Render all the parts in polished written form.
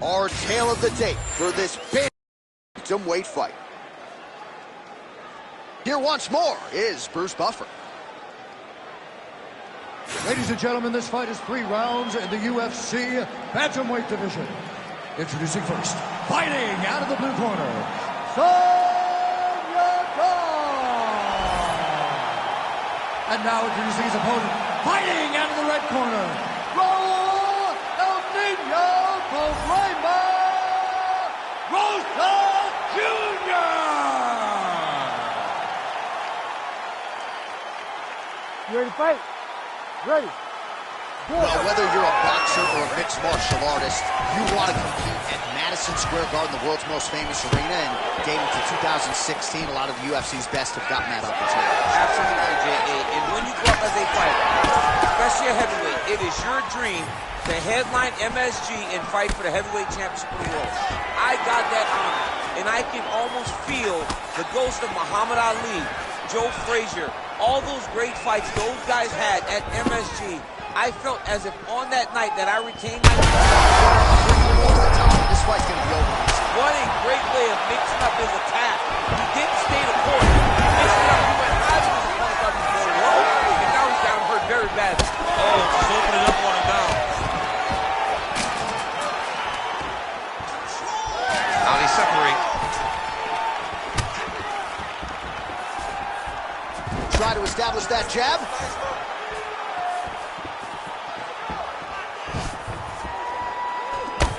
Our tale of the tape for this bantamweight fight. Here once more is Bruce Buffer. Ladies and gentlemen, this fight is 3 rounds in the UFC bantamweight division. Introducing first, fighting out of the blue corner, and now introducing his opponent, fighting out of the red corner, Raul El Nino Problema Rosas Jr. You ready to fight? Ready. Well, whether you're a boxer or a mixed martial artist, you want to compete at Madison Square Garden, the world's most famous arena, and dating to 2016, a lot of the UFC's best have gotten that opportunity. Absolutely, J.A. And when you grow up as a fighter, especially a heavyweight, it is your dream to headline MSG and fight for the heavyweight championship of the world. I got that honor, and I can almost feel the ghost of Muhammad Ali, Joe Frazier, all those great fights those guys had at MSG. I felt as if on that night that I retained my... This fight's going to be over. What a great way of mixing up his attack. He didn't stay the course. He mixed it up. He went high to his opponent, thought he was going low, and now he's down hurt very bad. Oh, just opening up on him now. Now they separate. Try to establish that jab.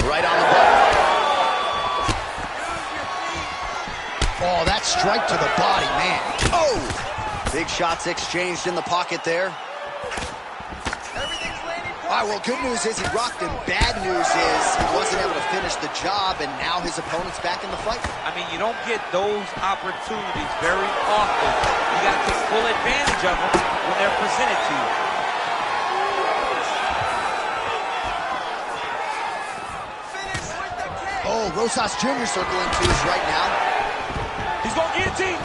Right on the button. Oh, that strike to the body, man. Oh! Big shots exchanged in the pocket there. All right, well, good news is he rocked him. Bad news is he wasn't able to finish the job, and now his opponent's back in the fight. I mean, you don't get those opportunities very often. You got to take full advantage of them when they're presented to you. Oh, Rosas Jr. circling to his right now. He's going guillotine.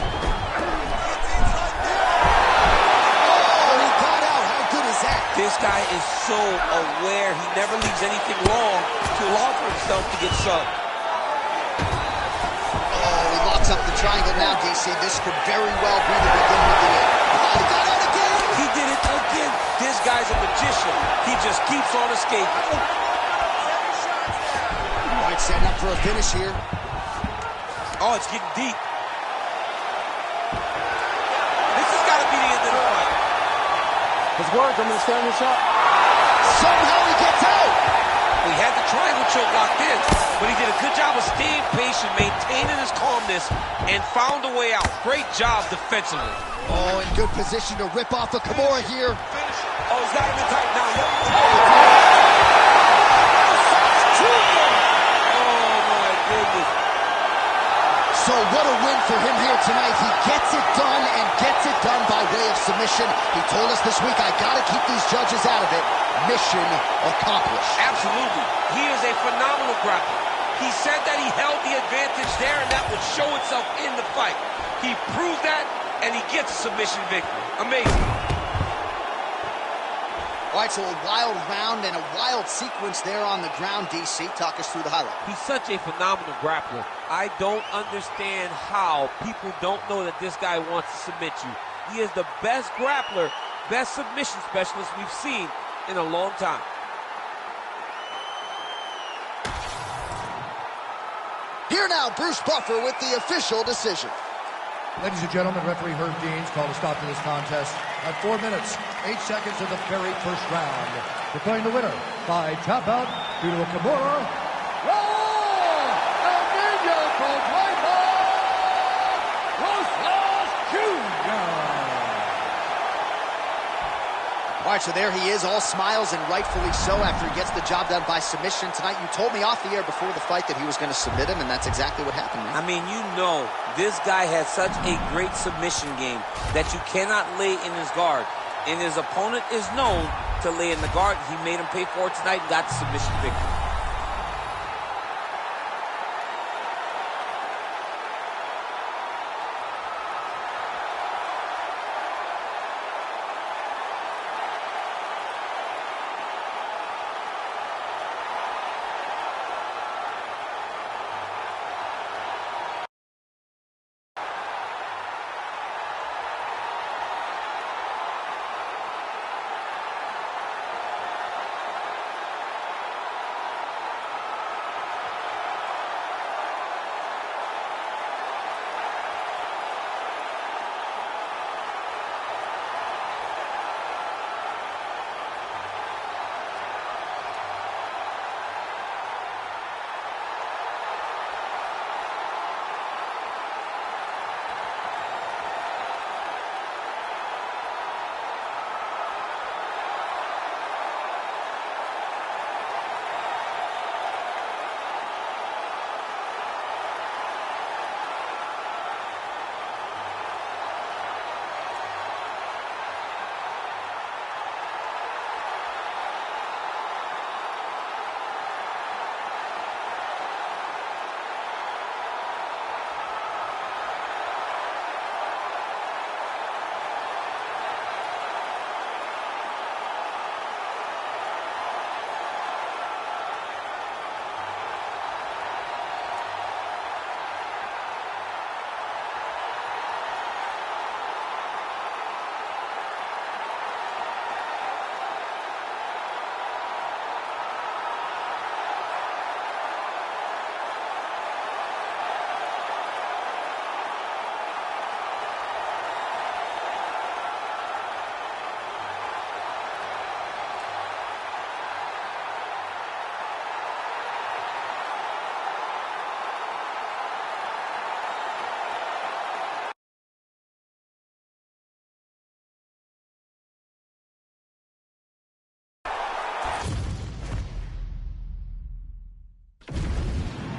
Oh, he got out. How good is that? This guy is so aware. He never leaves anything too long for himself to get subbed. Oh, he locks up the triangle now, DC. This could very well be the beginning of the end. Oh, he got out again. He did it again. This guy's a magician. He just keeps on escaping. Setting up for a finish here. Oh, it's getting deep. This has got to be the end of the fight. His words, I'm going to stand this up. Somehow he gets out. He had the triangle choke locked in, but he did a good job of staying patient, maintaining his calmness, and found a way out. Great job defensively. Oh, in good position to rip off a Kimura here. Oh, he's got him in tight now. So what a win for him here tonight. He gets it done and gets it done by way of submission. He told us this week, I got to keep these judges out of it. Mission accomplished. Absolutely. He is a phenomenal grappler. He said that he held the advantage there and that would show itself in the fight. He proved that and he gets a submission victory. Amazing. All right, so a wild round and a wild sequence there on the ground, DC. Talk us through the highlight. He's such a phenomenal grappler. I don't understand how people don't know that this guy wants to submit you. He is the best grappler, best submission specialist we've seen in a long time. Here now, Bruce Buffer with the official decision. Ladies and gentlemen, referee Herb Deans called a stop to this contest at 4 minutes, 8 seconds of the very first round. Declaring the winner by tap out due to a Kimura, Raul El Nino Problema Rosas Jr. All right, so there he is, all smiles and rightfully so after he gets the job done by submission tonight. You told me off the air before the fight that he was going to submit him, and that's exactly what happened, man. I mean, you know, this guy has such a great submission game that you cannot lay in his guard. And his opponent is known to lay in the guard. He made him pay for it tonight and got the submission victory.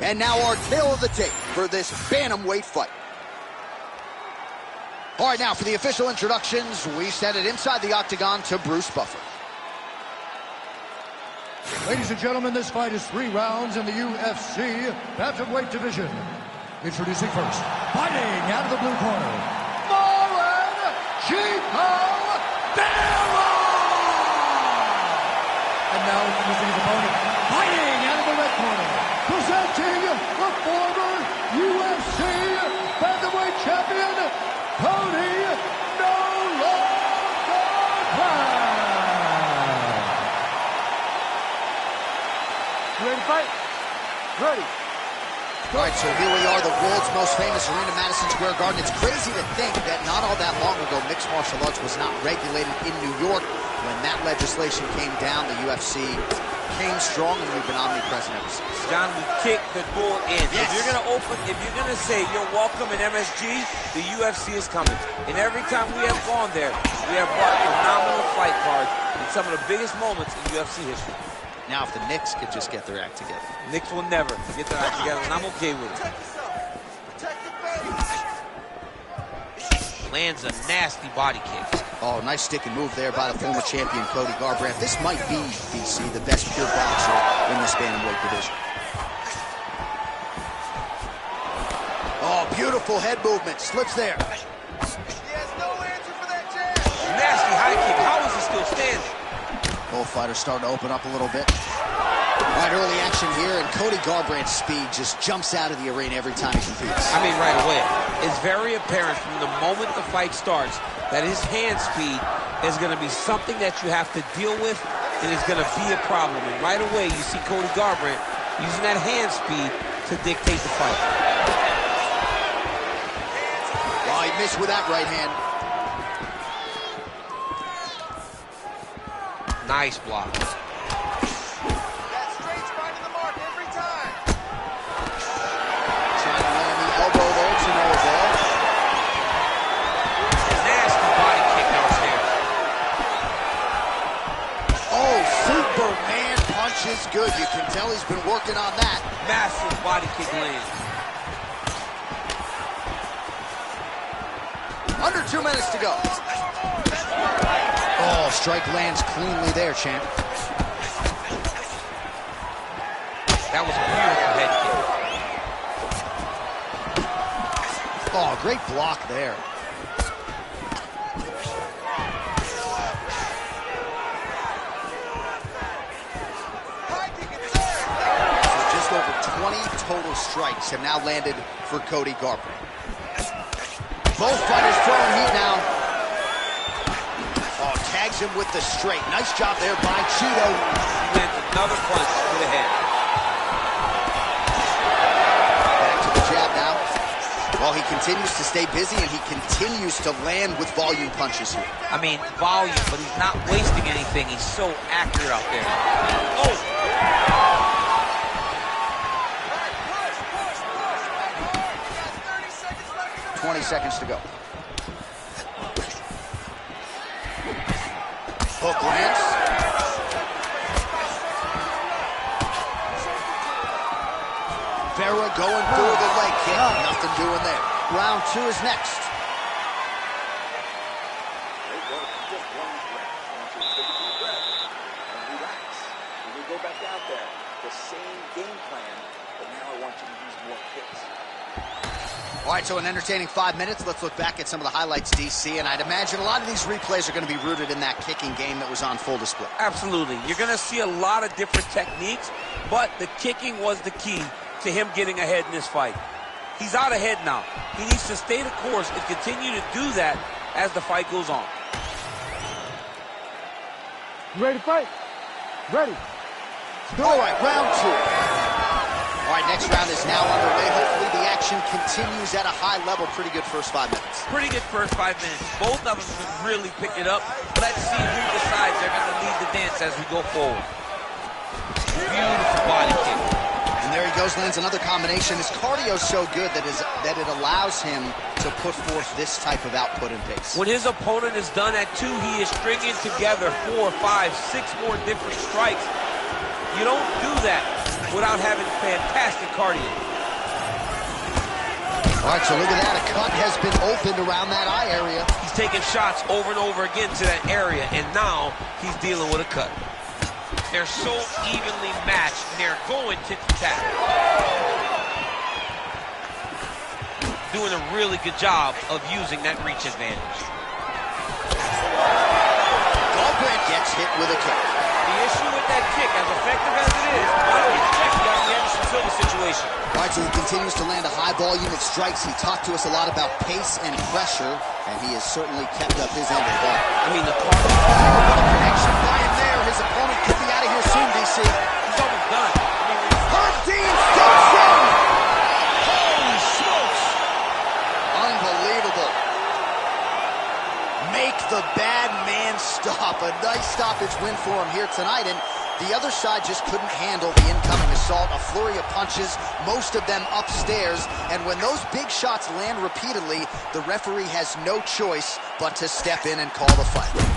And now our tale of the tape for this bantamweight fight. All right, now for the official introductions, we send it inside the octagon to Bruce Buffer. Ladies and gentlemen, this fight is 3 rounds in the UFC bantamweight division. Introducing first, fighting out of the blue corner, Chico Vera! And now introducing his opponent, fighting out of the red corner, presenting the former UFC bantamweight champion, Cody No Longer Brown. You ready to fight? Ready. All right, so here we are, the world's most famous arena, Madison Square Garden. It's crazy to think that not all that long ago, mixed martial arts was not regulated in New York. When that legislation came down, the UFC came strong, and we've been omnipresent ever since. John, we kick the door in. Yes. If you're gonna say you're welcome in MSG, the UFC is coming. And every time we have gone there, we have brought phenomenal fight cards in some of the biggest moments in UFC history. Now, if the Knicks could just get their act together. Knicks will never get their act together, and I'm okay with it. Lands a nasty body kick. Oh, nice stick and move there by the former champion, Cody Garbrandt. This might be, DC, the best pure boxer in this bantamweight division. Oh, beautiful head movement. Slips there. He has no answer for that jab. Nasty high kick. How is he still standing? Both fighters starting to open up a little bit. All right, early action here, and Cody Garbrandt's speed just jumps out of the arena every time he competes. I mean, right away. It's very apparent from the moment the fight starts that his hand speed is going to be something that you have to deal with, and it's going to be a problem. And right away, you see Cody Garbrandt using that hand speed to dictate the fight. Oh, he missed with that right hand. Nice block. That straight's finding the mark every time. Trying to land the elbow there to no avail. Nasty body kick downstairs. Oh, Superman punch is good. You can tell he's been working on that. Massive body kick lands. Under 2 minutes to go. Oh, strike lands cleanly there, champ. That was a beautiful head kick. Oh, great block there. High kick at third. So just over 20 total strikes have now landed for Cody Garbrandt. Both fighters throwing heat now. Oh, tags him with the straight. Nice job there by Cheeto. He lands another punch to the head. Back to the jab now. Well, he continues to stay busy, and he continues to land with volume punches here. I mean, volume, but he's not wasting anything. He's so accurate out there. Oh! Push. 20 seconds to go. Hook lands. Vera going for the leg kick. Nothing doing there. Round 2 is next. Great work. Just one breath. I want you to take a deep breath and relax. When we go back out there, the same game plan, but now I want you to use more kicks. All right, so an entertaining 5 minutes. Let's look back at some of the highlights, DC, and I'd imagine a lot of these replays are going to be rooted in that kicking game that was on full display. Absolutely. You're going to see a lot of different techniques, but the kicking was the key to him getting ahead in this fight. He's out ahead now. He needs to stay the course and continue to do that as the fight goes on. You ready to fight? Ready. All right, round 2. All right, next round is now underway. Hopefully the action continues at a high level. Pretty good first 5 minutes. Pretty good first 5 minutes. Both of them can really pick it up. Let's see who decides they're going to lead the dance as we go forward. Beautiful body kick. And there he goes, lands another combination. His cardio is so good that it allows him to put forth this type of output and pace. When his opponent is done at 2, he is stringing together 4, 5, 6 more different strikes. You don't do that without having fantastic cardio. All right, so look at that. A cut has been opened around that eye area. He's taking shots over and over again to that area, and now he's dealing with a cut. They're so evenly matched, and they're going tit-for-tat. Doing a really good job of using that reach advantage. Garbrandt gets hit with a kick. The issue with that kick, as effective as it is, might get checked out the Anderson Silva situation. All right, so he continues to land a high volume of strikes. He talked to us a lot about pace and pressure, and he has certainly kept up his end of the ball. I mean, the What a connection by him there. His opponent could be out of here soon, DC. he's almost done. I mean, Herb Dean steps in. Holy smokes. Unbelievable. Make the bad man stop. A nice stoppage win for him here tonight, and the other side just couldn't handle the incoming assault. A flurry of punches, most of them upstairs, and when those big shots land repeatedly, the referee has no choice but to step in and call the fight.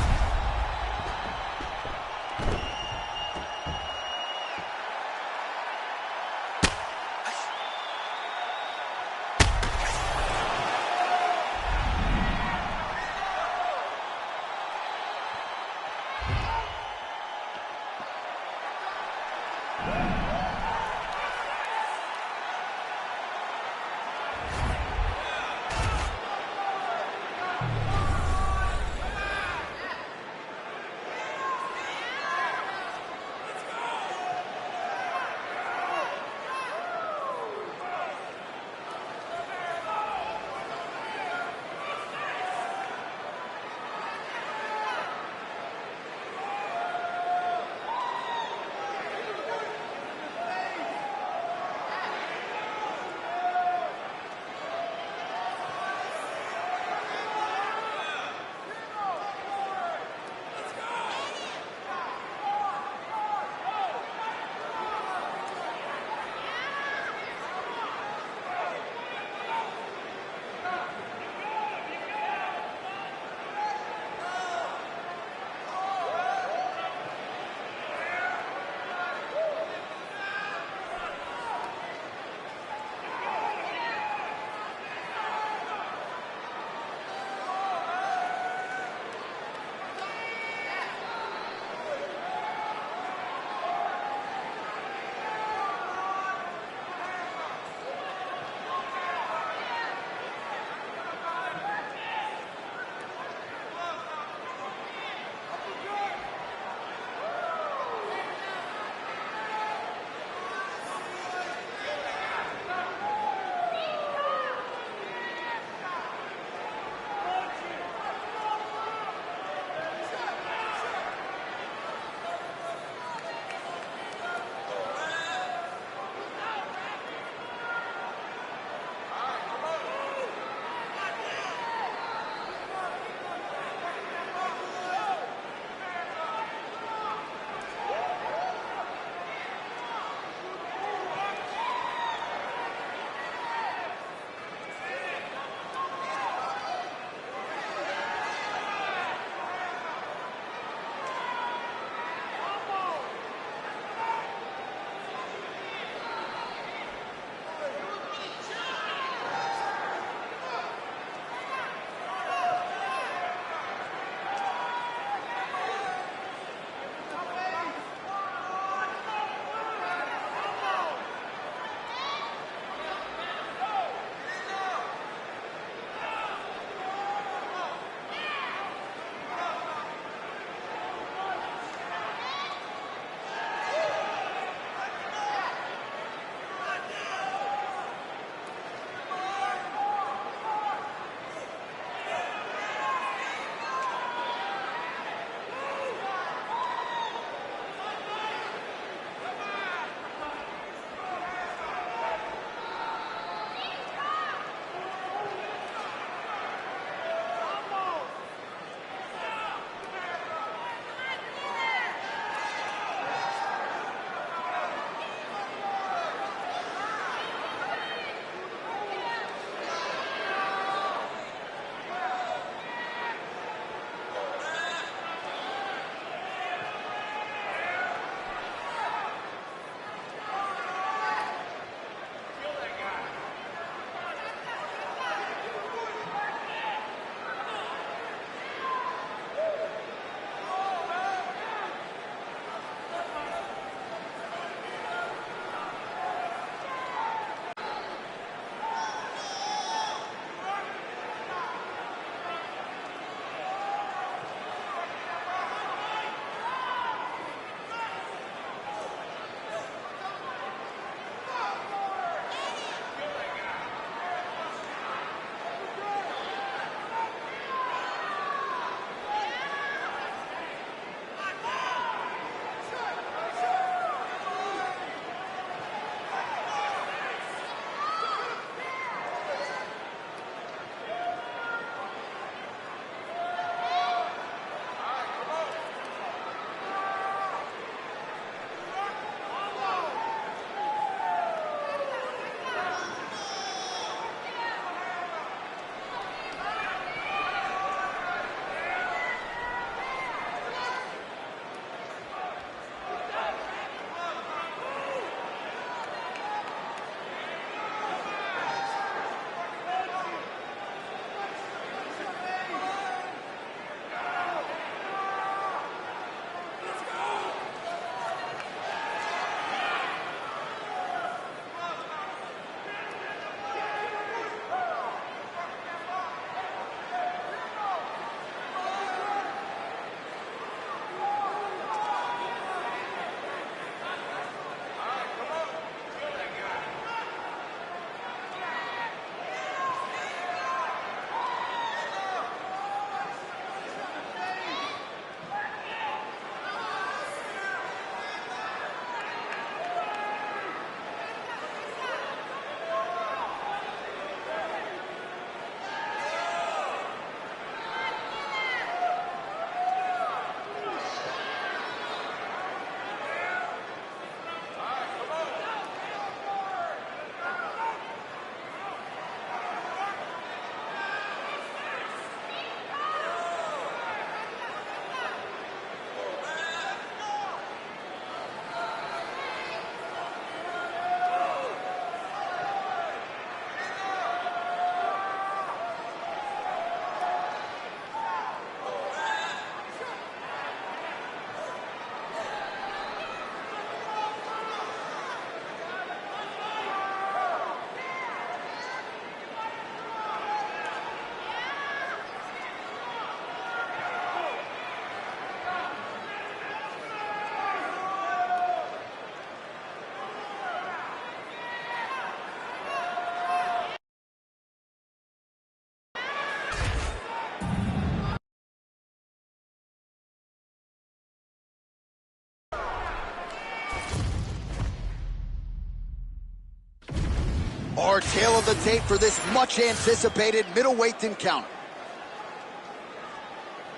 Our tail of the tape for this much-anticipated middleweight encounter.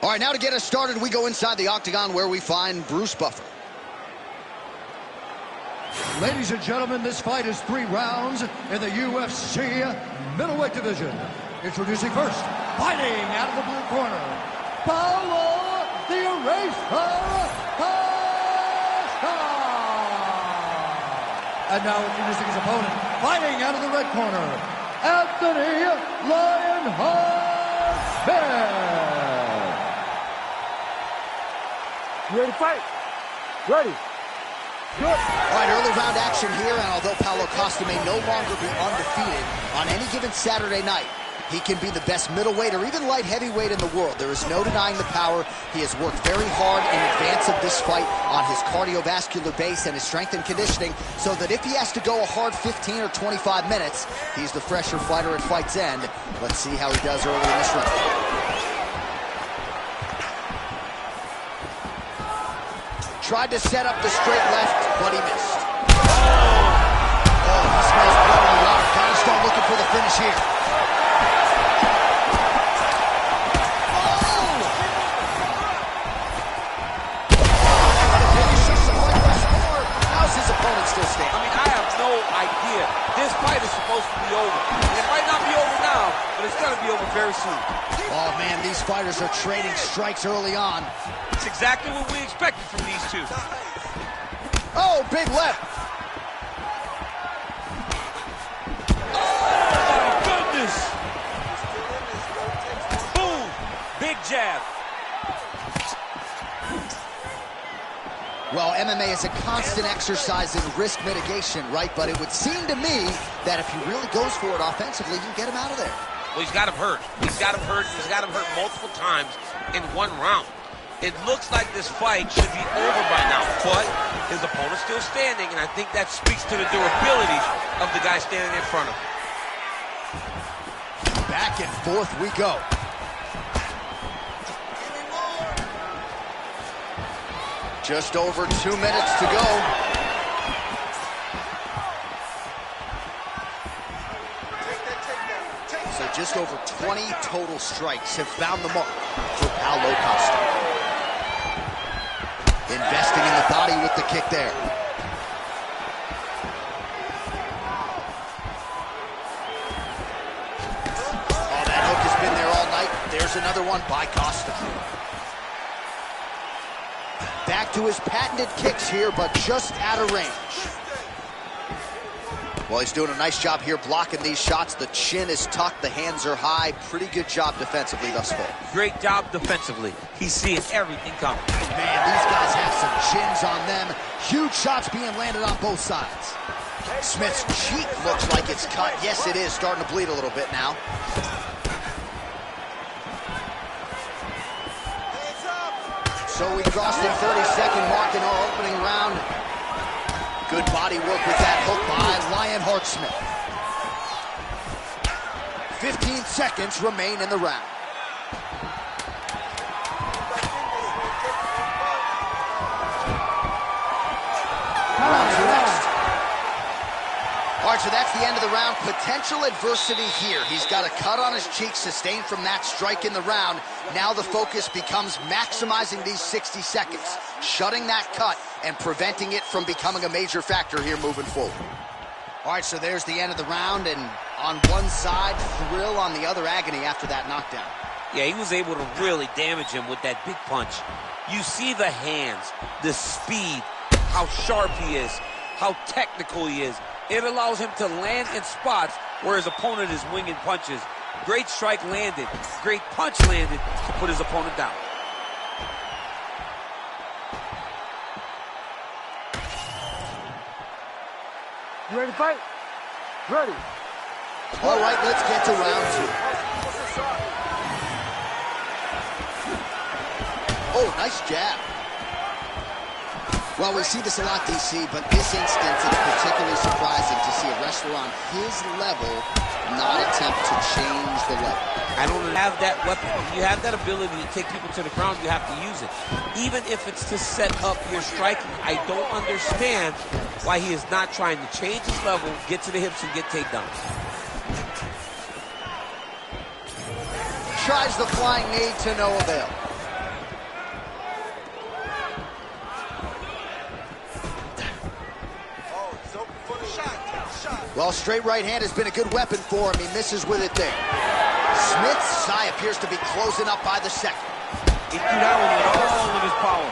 All right, now to get us started, we go inside the octagon where we find Bruce Buffer. Ladies and gentlemen, this fight is 3 rounds in the UFC middleweight division. Introducing first, fighting out of the blue corner, Paulo the Eraser Costa. And now introducing his opponent, fighting out of the red corner, Anthony Lionheart Smith. You ready to fight? Ready. Good. All right, early round action here, and although Paulo Costa may no longer be undefeated on any given Saturday night, he can be the best middleweight or even light heavyweight in the world. There is no denying the power. He has worked very hard in advance of this fight on his cardiovascular base and his strength and conditioning, so that if he has to go a hard 15 or 25 minutes, he's the fresher fighter at fight's end. Let's see how he does early in this round. Tried to set up the straight left, but he missed. Oh, he smells blood in the water. Gotta start looking for the finish here. How's his opponent still standing? I mean, I have no idea. This fight is supposed to be over. It might not be over now, but it's gonna be over very soon. Oh, man, these fighters are trading strikes early on. It's exactly what we expected from these two. Oh, big left. Oh, my goodness. Boom. Big jab. Well, MMA is a constant exercise in risk mitigation, right? But it would seem to me that if he really goes for it offensively, you get him out of there. Well, he's got him hurt. He's got him hurt. He's got him hurt multiple times in one round. It looks like this fight should be over by now, but his opponent's still standing, and I think that speaks to the durability of the guy standing in front of him. Back and forth we go. Just over 2 minutes to go. So just over 20 total strikes have found the mark for Paulo Costa. Investing in the body with the kick there. Oh, that hook has been there all night. There's another one by Costa. Back to his patented kicks here, but just out of range. Well, he's doing a nice job here blocking these shots. The chin is tucked, the hands are high. Pretty good job defensively thus far. Great job defensively. He's seeing everything coming. Man, these guys have some chins on them. Huge shots being landed on both sides. Smith's cheek looks like it's cut. Yes, it is. Starting to bleed a little bit now. So we crossed the 30-second mark in our opening round. Good body work with that hook by Lionheart Smith. 15 seconds remain in the round. Round two next. All right, so that's the end of the round. Potential adversity here. He's got a cut on his cheek sustained from that strike in the round. Now the focus becomes maximizing these 60 seconds, shutting that cut and preventing it from becoming a major factor here moving forward. All right, so there's the end of the round, and on one side, thrill, on the other, agony after that knockdown. Yeah, he was able to really damage him with that big punch. You see the hands, the speed, how sharp he is, how technical he is. It allows him to land in spots where his opponent is winging punches. Great strike landed, great punch landed to put his opponent down. You ready to fight? Ready. All right, let's get to round two. Oh, nice jab. Well, we see this a lot, DC, but this instance, it's particularly surprising to see a wrestler on his level not attempt to change the level. I don't have that weapon. If you have that ability to take people to the ground, you have to use it. Even if it's to set up your striking, I don't understand why he is not trying to change his level, get to the hips, and get takedowns. Tries the flying knee to no avail. Oh, he's open for the shot. Take the shot. Well, straight right hand has been a good weapon for him. He misses with it there. Smith's eye appears to be closing up by the second. He threw that one with all of his power.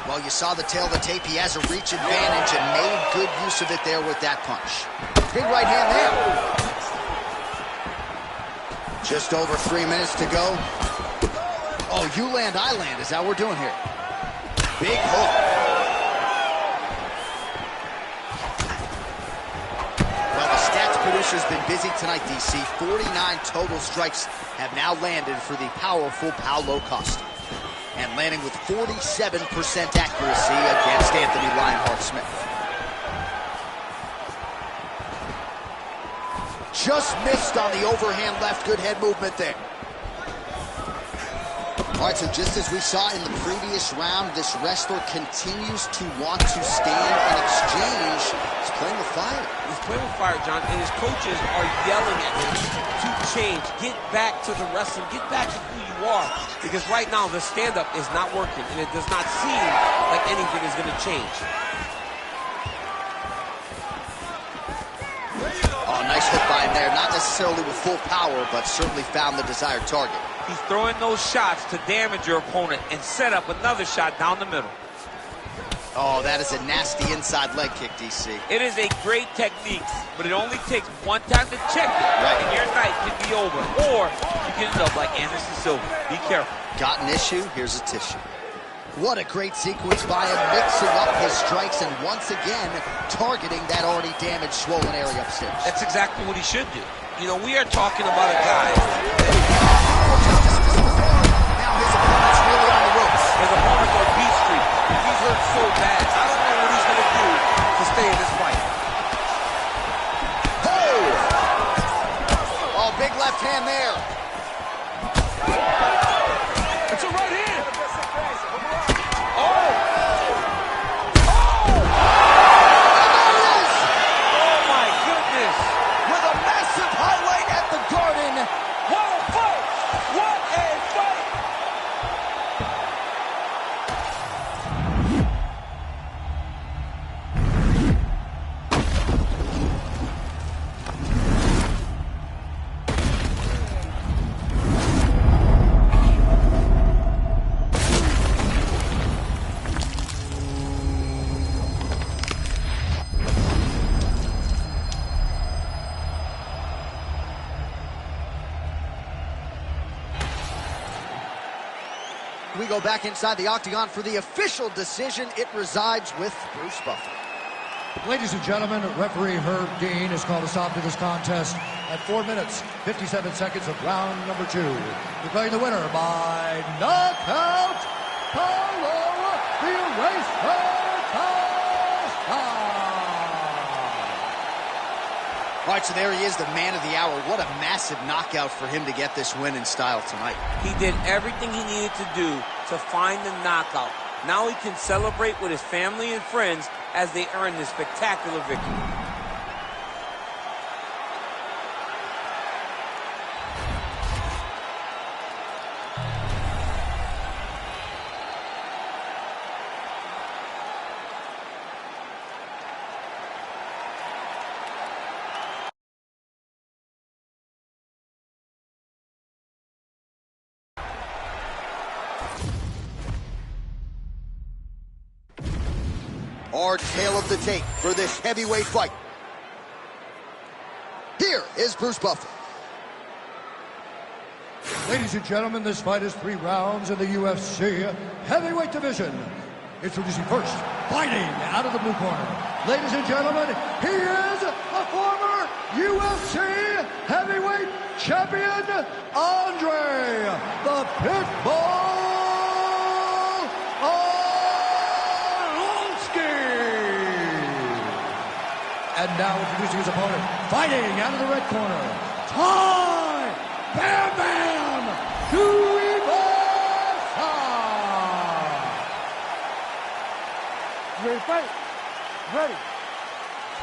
Well, you saw the tail of the tape. He has a reach advantage and made good use of it there with that punch. Big right hand there. Just over 3 minutes to go. Oh, you land, I land. Is that what we're doing here? Big hook. Well, the stats producer's been busy tonight, DC. 49 total strikes have now landed for the powerful Paulo Costa. And landing with 47% accuracy against Anthony Lionheart-Smith. Just missed on the overhand left. Good head movement there. All right, so just as we saw in the previous round, this wrestler continues to want to stand and exchange. He's playing with fire. He's playing with fire, John, and his coaches are yelling at him to change. Get back to the wrestling. Get back to who you are. Because right now, the stand-up is not working, and it does not seem like anything is going to change. Oh, nice hook by him there. Not necessarily with full power, but certainly found the desired target. He's throwing those shots to damage your opponent and set up another shot down the middle. Oh, that is a nasty inside leg kick, DC. It is a great technique, but it only takes one time to check it, right, and your night can be over. Or you can end up like Anderson Silva. Be careful. Got an issue? Here's a tissue. What a great sequence by him, mixing up his strikes and once again targeting that already damaged, swollen area upstairs. That's exactly what he should do. You know, we are talking about a guy. Now his opponent's really on the ropes. His opponent's on beat street. He's hurt so bad. I don't know what he's going to do to stay in this fight. Oh, big left hand there. It's a right hand. We go back inside the octagon for the official decision. It resides with Bruce Buffer. Ladies and gentlemen, referee Herb Dean has called a stop to this contest at 4 minutes, 57 seconds of round number 2. Declaring the winner by knockout, Paulo the Eraser Costa. All right, so there he is, the man of the hour. What a massive knockout for him to get this win in style tonight. He did everything he needed to do to find the knockout. Now he can celebrate with his family and friends as they earn this spectacular victory. Our tale of the tape for this heavyweight fight. Here is Bruce Buffer. Ladies and gentlemen, this fight is 3 rounds in the UFC heavyweight division. Introducing first, fighting out of the blue corner. Ladies and gentlemen, he is the former UFC heavyweight champion, Andre the Pitbull Arlovski. And now introducing his opponent, fighting out of the red corner, Ty Bam Bam! 2 You ready to fight? Ready.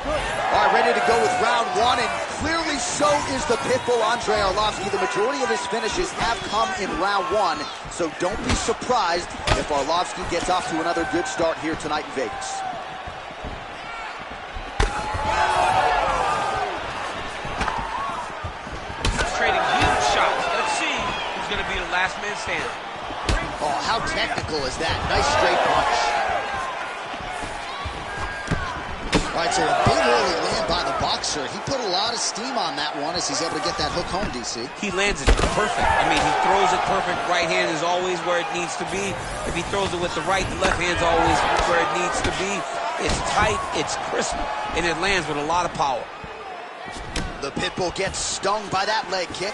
Good. All right, ready to go with round one, and clearly so is the Pitbull Andrei Arlovski. The majority of his finishes have come in round one, so don't be surprised if Arlovski gets off to another good start here tonight in Vegas. Trading huge shots. Let's see who's going to be the last man standing. Oh, how technical is that? Nice straight punch. All right, so a big early land by the boxer. He put a lot of steam on that one as he's able to get that hook home, DC. He lands it perfect. I mean, he throws it perfect. Right hand is always where it needs to be. If he throws it with the right, the left hand's always where it needs to be. It's tight, it's crisp, and it lands with a lot of power. The Pitbull gets stung by that leg kick.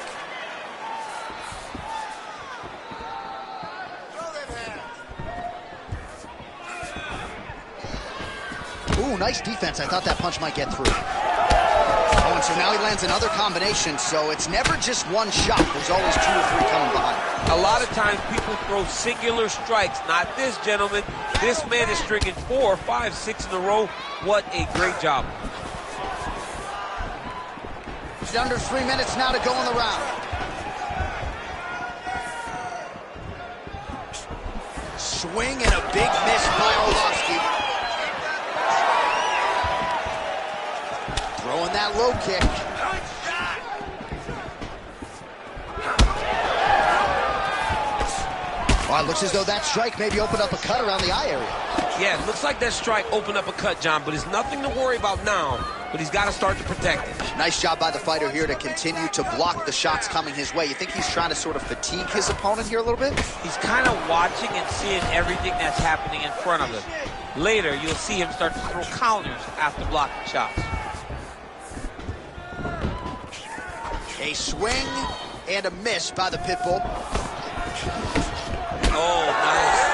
Ooh, nice defense. I thought that punch might get through. Oh, and so now he lands another combination, so it's never just one shot. There's always 2 or 3 coming behind. A lot of times people throw singular strikes. Not this gentleman. This man is stringing 4, 5, 6 in a row. What a great job. It's under 3 minutes now to go in the round. Swing and a big miss by Arlovski. Throwing that low kick. Well, it looks as though that strike maybe opened up a cut around the eye area. Yeah, it looks like that strike opened up a cut, John, but it's nothing to worry about now, but he's got to start to protect it. Nice job by the fighter here to continue to block the shots coming his way. You think he's trying to sort of fatigue his opponent here a little bit? He's kind of watching and seeing everything that's happening in front of him. Later, you'll see him start to throw counters after blocking shots. A swing and a miss by the Pitbull. Oh, nice.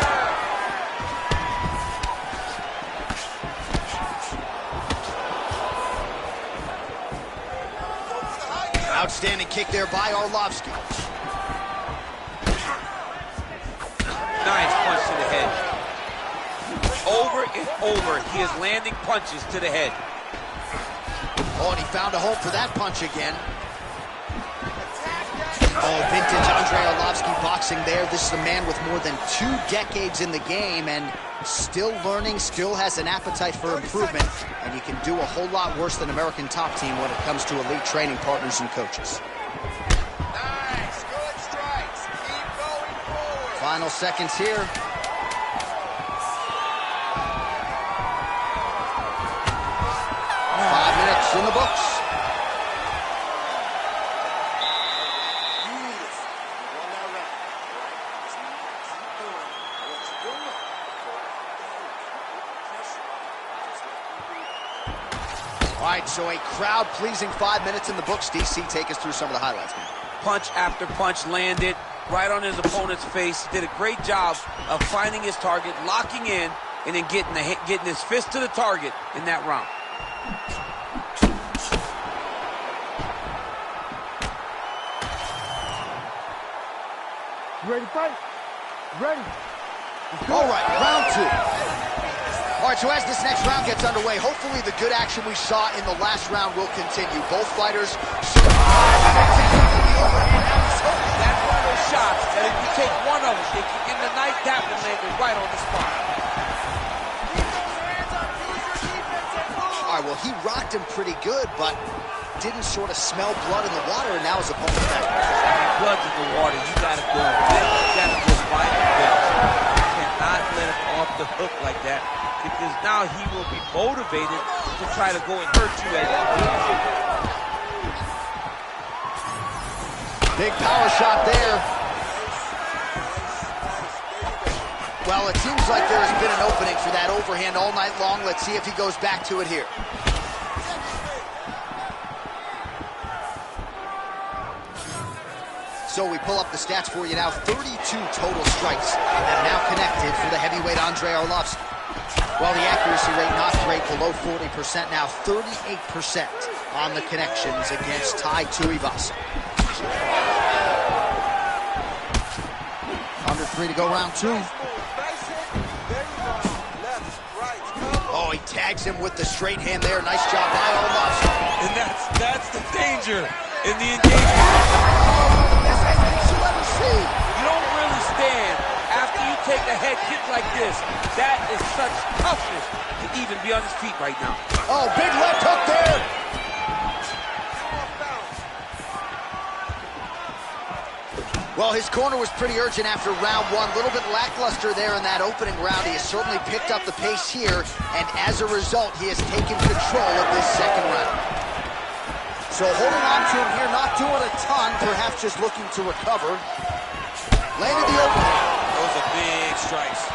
Outstanding kick there by Arlovski. Nice punch to the head. Over and over, he is landing punches to the head. Oh, and he found a home for that punch again. Oh, vintage Andrei Arlovski boxing there. This is a man with more than 2 decades in the game and still learning, still has an appetite for improvement, and you can do a whole lot worse than American Top Team when it comes to elite training partners and coaches. Nice, good strikes. Keep going forward. Final seconds here. 5 minutes in the books. All right, so a crowd-pleasing 5 minutes in the books. DC, take us through some of the highlights, man. Punch after punch landed right on his opponent's face. Did a great job of finding his target, locking in, and then getting his fist to the target in that round. You ready to fight? Ready. All right, round 2. All right, so as this next round gets underway, hopefully the good action we saw in the last round will continue. Both fighters... That's one of those shots that if you take one of them, if you get the knife, that will land it right on the spot. All right, well, he rocked him pretty good, but didn't sort of smell blood in the water, and now his opponent's back. Blood's in the water. You gotta go. You gotta go find the belt. You cannot let him off the hook like that, because now he will be motivated to try to go and hurt you at that point. Big power shot there. Well, it seems like there has been an opening for that overhand all night long. Let's see if he goes back to it here. So we pull up the stats for you now. 32 total strikes have now connected for the heavyweight Andrei Arlovski. Well, the accuracy rate not great, below 40%, now 38% on the connections against Tai Tuivasa. Under 3 to go, round 2. Nice hit. There you go. Left, right. tags him with the straight hand there. Nice job by Volkanovski. And that's the danger in the engagement. Best head kicks you'll ever see. You don't really stand after you take a head kick like this. That is such toughness to even be on his feet right now. Oh, big left hook there. Well, his corner was pretty urgent after round one. A little bit lackluster there in that opening round. He has certainly picked up the pace here, and as a result, he has taken control of this second round. So holding on to him here, not doing a ton, perhaps just looking to recover. Landed the opening. Those are big strikes.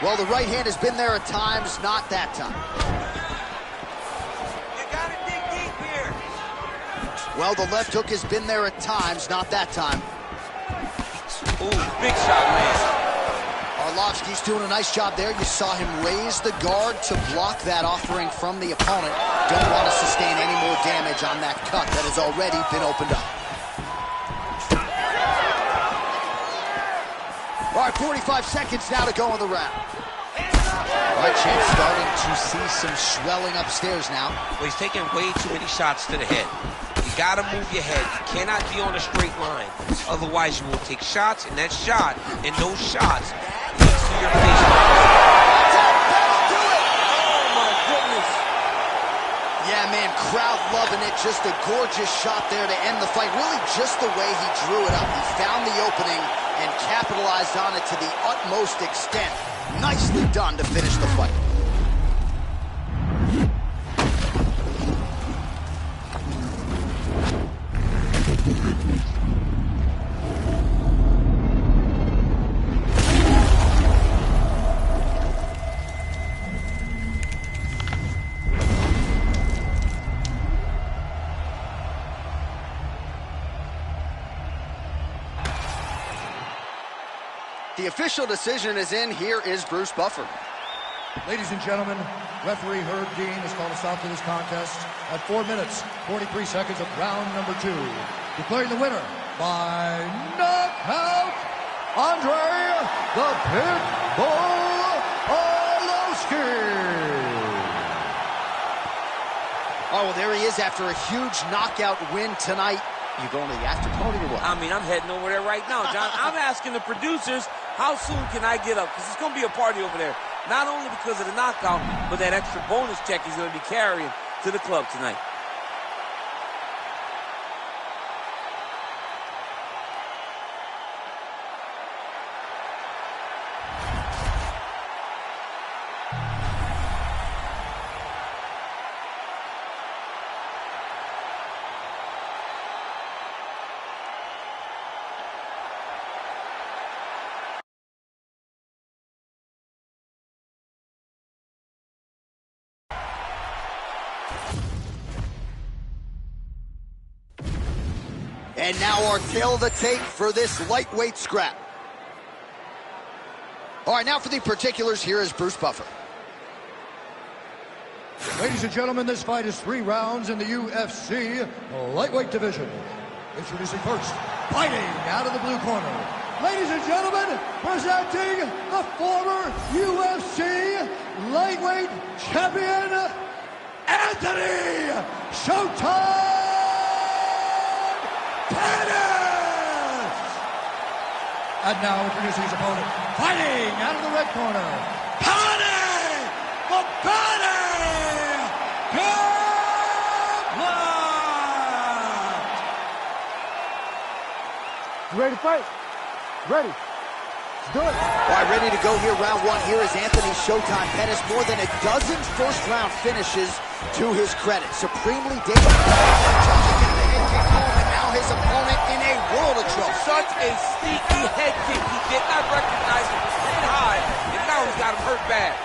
Well, the right hand has been there at times, not that time. Well, the left hook has been there at times, not that time. Ooh, big shot, man. Arlovski's doing a nice job there. You saw him raise the guard to block that offering from the opponent. Don't want to sustain any more damage on that cut that has already been opened up. All right, 45 seconds now to go in the round. All right, Champ starting to see some swelling upstairs now. Well, he's taking way too many shots to the head. You gotta move your head. You cannot be on a straight line. Otherwise, you will take shots, and that shot, and those shots, leads to your face. Oh, my goodness. Yeah, man, crowd loving it. Just a gorgeous shot there to end the fight. Really just the way he drew it up. He found the opening and capitalized on it to the utmost extent. Nicely done to finish the fight. The official decision is in. Here is Bruce Buffer. Ladies and gentlemen, referee Herb Dean has called a stop to this contest at 4 minutes, 43 seconds of round number 2. Declaring the winner by knockout, Andre the Pitbull Arlovski. Oh, well, there he is after a huge knockout win tonight. You going to the after party or what? I mean, I'm heading over there right now, John. I'm asking the producers, how soon can I get up? Because it's going to be a party over there. Not only because of the knockout, but that extra bonus check he's going to be carrying to the club tonight. And now our tail of the tape for this lightweight scrap. All right, now for the particulars, here is Bruce Buffer. Ladies and gentlemen, this fight is 3 rounds in the UFC lightweight division. Introducing first, fighting out of the blue corner. Ladies and gentlemen, presenting the former UFC lightweight champion, Anthony Showtime Pettis! And now introducing his opponent, fighting out of the red corner, Pettis! The Pettis! You ready to fight? Ready. Let's do it. All right, ready to go here. Round 1 here is Anthony Showtime Pettis. More than a dozen first-round finishes to his credit. Supremely dangerous. His opponent in a world of trouble. Such a sneaky head kick. He did not recognize it was pretty high, and now he's got him hurt bad.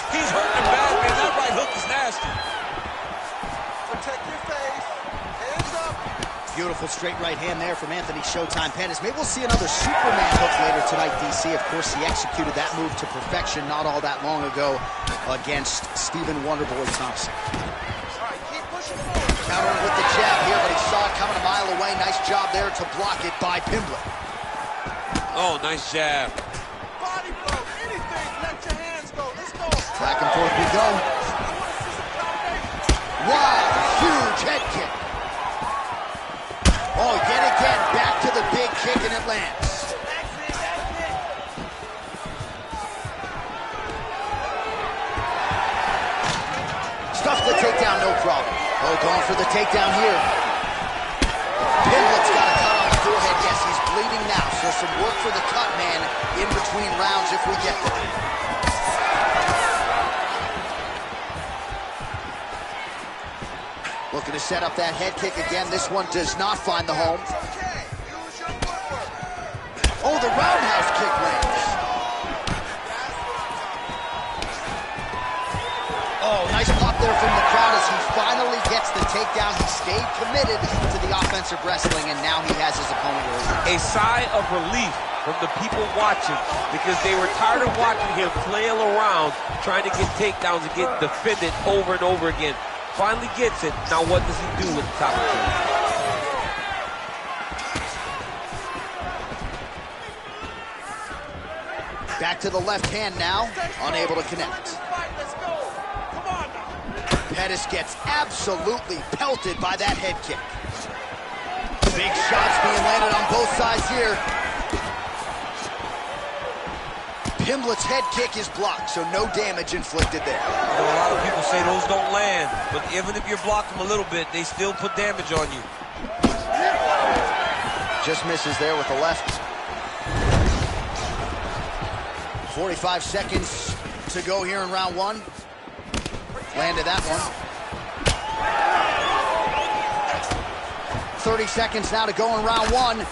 He's hurting him bad, man. That right hook is nasty. Protect your face. Hands up. Beautiful straight right hand there from Anthony Showtime Pettis. Maybe we'll see another Superman hook later tonight, DC. Of course, he executed that move to perfection not all that long ago against Stephen Wonderboy Thompson. All right, keep pushing forward. Countering with the jab here, but he saw it coming a mile away. Nice job there to block it by Pimblett. Oh, nice jab. Body blow, anything, let your hands go. Let's go. Back and forth we go. Wow, huge head kick. Oh, yet again, back to the big kick, and it lands. Stuffs the takedown, no problem. Oh, going for the takedown here. Pimlet's got a cut on the forehead. Yes, he's bleeding now, so some work for the cut man in between rounds if we get there. Looking to set up that head kick again. This one does not find the home. Oh, the roundhouse kick lands. Oh, nice pop there from the crowd as he finally gets the takedown. He stayed committed to the offensive wrestling, and now he has his opponent released. A sigh of relief from the people watching because they were tired of watching him flail around trying to get takedowns and get defended over and over again. Finally gets it. Now what does he do with the top of the team? Back to the left hand now, unable to connect. Pettis gets absolutely pelted by that head kick. Big shots being landed on both sides here. Pimlet's head kick is blocked, so no damage inflicted there. You know, a lot of people say those don't land, but even if you block them a little bit, they still put damage on you. Just misses there with the left. 45 seconds to go here in round one. Landed that one. 30 seconds now to go in round one.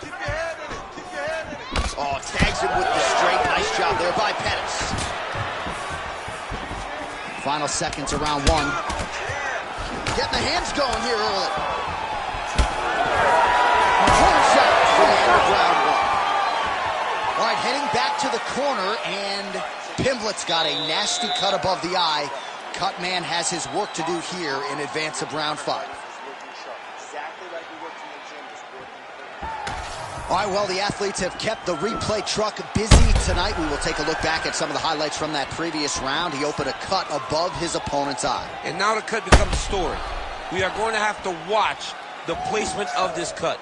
Keep your head in it. Keep your head in it. Oh, tags him with the straight. Nice job there by Pettis. Final seconds of round one. Getting the hands going here early. One shot for the end of round one. All right, heading back to the corner, and Pimlet's got a nasty cut above the eye. Cut man has his work to do here in advance of round 5. All right, well, the athletes have kept the replay truck busy tonight. We will take a look back at some of the highlights from that previous round. He opened a cut above his opponent's eye. And now the cut becomes a story. We are going to have to watch the placement of this cut.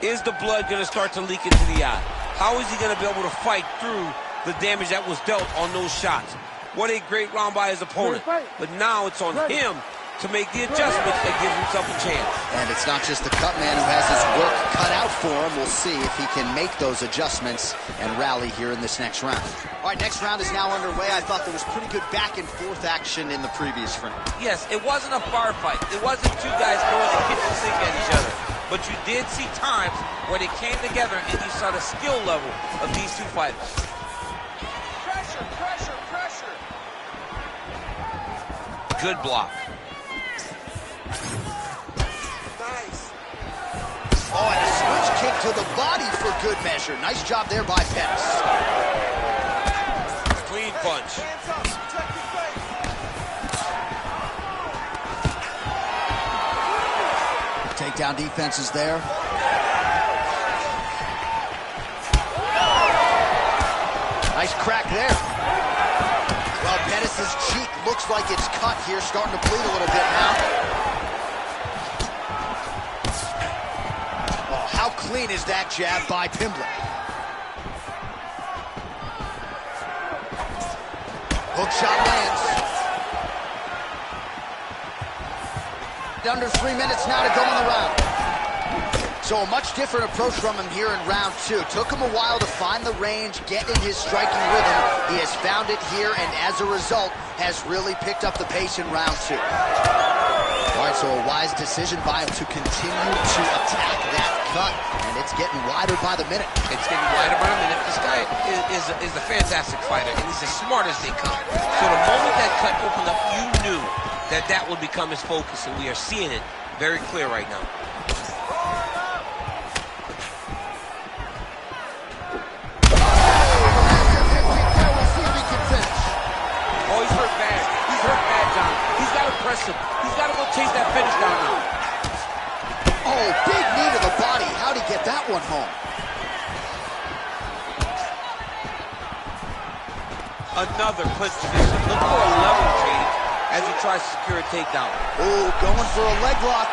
Is the blood going to start to leak into the eye? How is he going to be able to fight through the damage that was dealt on those shots? What a great round by his opponent. But now it's on him to make the adjustment and give himself a chance. And it's not just the cut man who has his work cut out for him. We'll see if he can make those adjustments and rally here in this next round. All right, next round is now underway. I thought there was pretty good back and forth action in the previous round. Yes, it wasn't a bar fight. It wasn't two guys throwing the kitchen sink at each other. But you did see times where they came together and you saw the skill level of these two fighters. Pressure, pressure, pressure. Good block. Nice. Oh, and a switch kick to the body for good measure. Nice job there by Pettis. Clean punch. Hands up, protect your face. Takedown defense is there. Nice crack there. Well, Pettis' cheek looks like it's cut here, starting to bleed a little bit now. Oh, how clean is that jab by Pimlet? Hook shot lands. Under 3 minutes now to go in the round. So a much different approach from him here in round 2. Took him a while to find the range, get in his striking rhythm. He has found it here, and as a result, has really picked up the pace in round 2. All right, so a wise decision by him to continue to attack that cut, and it's getting wider by the minute. It's getting wider by the minute. This guy is a fantastic fighter, and he's as smart as they come. So the moment that cut opened up, you knew that would become his focus, and we are seeing it very clear right now. Oh, he's hurt bad. He's hurt bad, John. He's got to press him. He's got to go chase that finish down now. Oh, big knee to the body. How'd he get that one home. Another clinch position. Look for a level change as he tries to secure a takedown. Oh, going for a leg lock.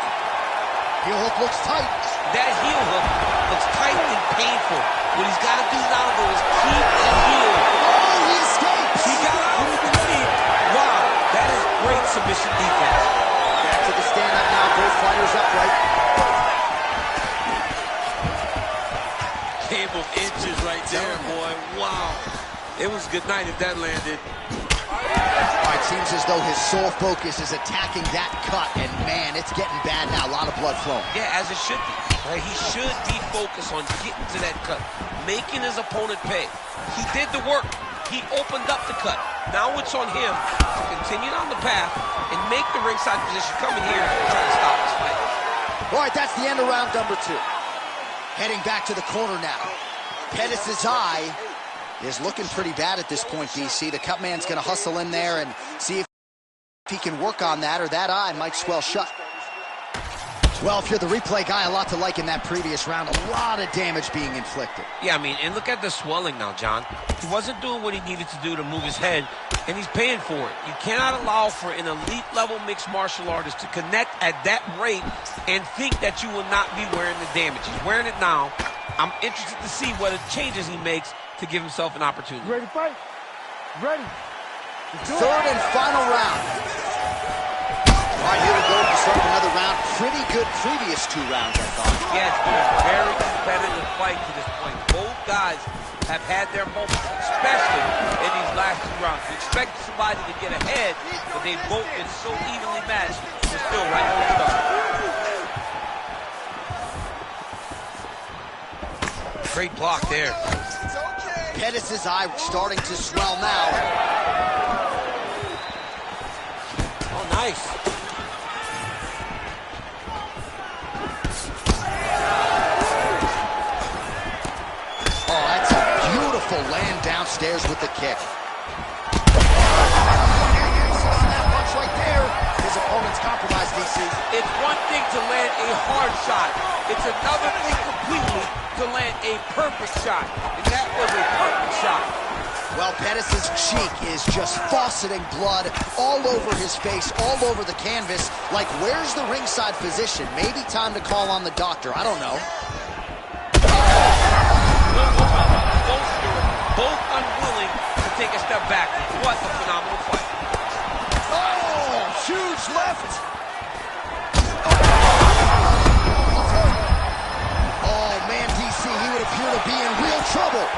Heel hook looks tight. That heel hook looks tight and painful. What he's got to do now, though, is keep the heel. Oh, he escapes. He got out of the knee. Wow, that is great submission defense. Back to the stand-up now. Both fighters upright. Game of inches right there, boy. Wow. It was a good night if that landed. All right, seems as though his sole focus is attacking that cut, and man, it's getting bad now. A lot of blood flowing. Yeah, as it should be. Right? He should defocus on getting to that cut, making his opponent pay. He did the work. He opened up the cut. Now it's on him to continue down the path and make the ringside position, coming here and try to stop this fight. All right, that's the end of round number 2. Heading back to the corner now. Pettis' eye is looking pretty bad at this point, DC. The cut man's going to hustle in there and see if he can work on that, or that eye might swell shut. Well, if you're the replay guy, a lot to like in that previous round. A lot of damage being inflicted. Yeah, I mean, and look at the swelling now, John. He wasn't doing what he needed to do to move his head, and he's paying for it. You cannot allow for an elite-level mixed martial artist to connect at that rate and think that you will not be wearing the damage. He's wearing it now. I'm interested to see what changes he makes to give himself an opportunity. Ready to fight? Ready. Third and final round. All right, here we go to start another round. Pretty good previous 2 rounds, I thought. Yeah, it's been a very competitive fight to this point. Both guys have had their moments, especially in these last 2 rounds. We expected somebody to get ahead, but they've both been so evenly matched. We're still right on the start. Great block there. Pettis' eye starting to swell now. Oh, nice. Oh, that's a beautiful land downstairs with the kick. That punch right there. His opponent's compromised, DC. It's one thing to land a hard shot. It's another thing completely to land a perfect shot. And that was a perfect shot. Well, Pettis' cheek is just fauceting blood all over his face, all over the canvas. Like, where's the ringside physician? Maybe time to call on the doctor. I don't know. Both unwilling to take a step back. What a phenomenal fight. Oh, huge left. Oh, man, DC, he would appear to be in real trouble.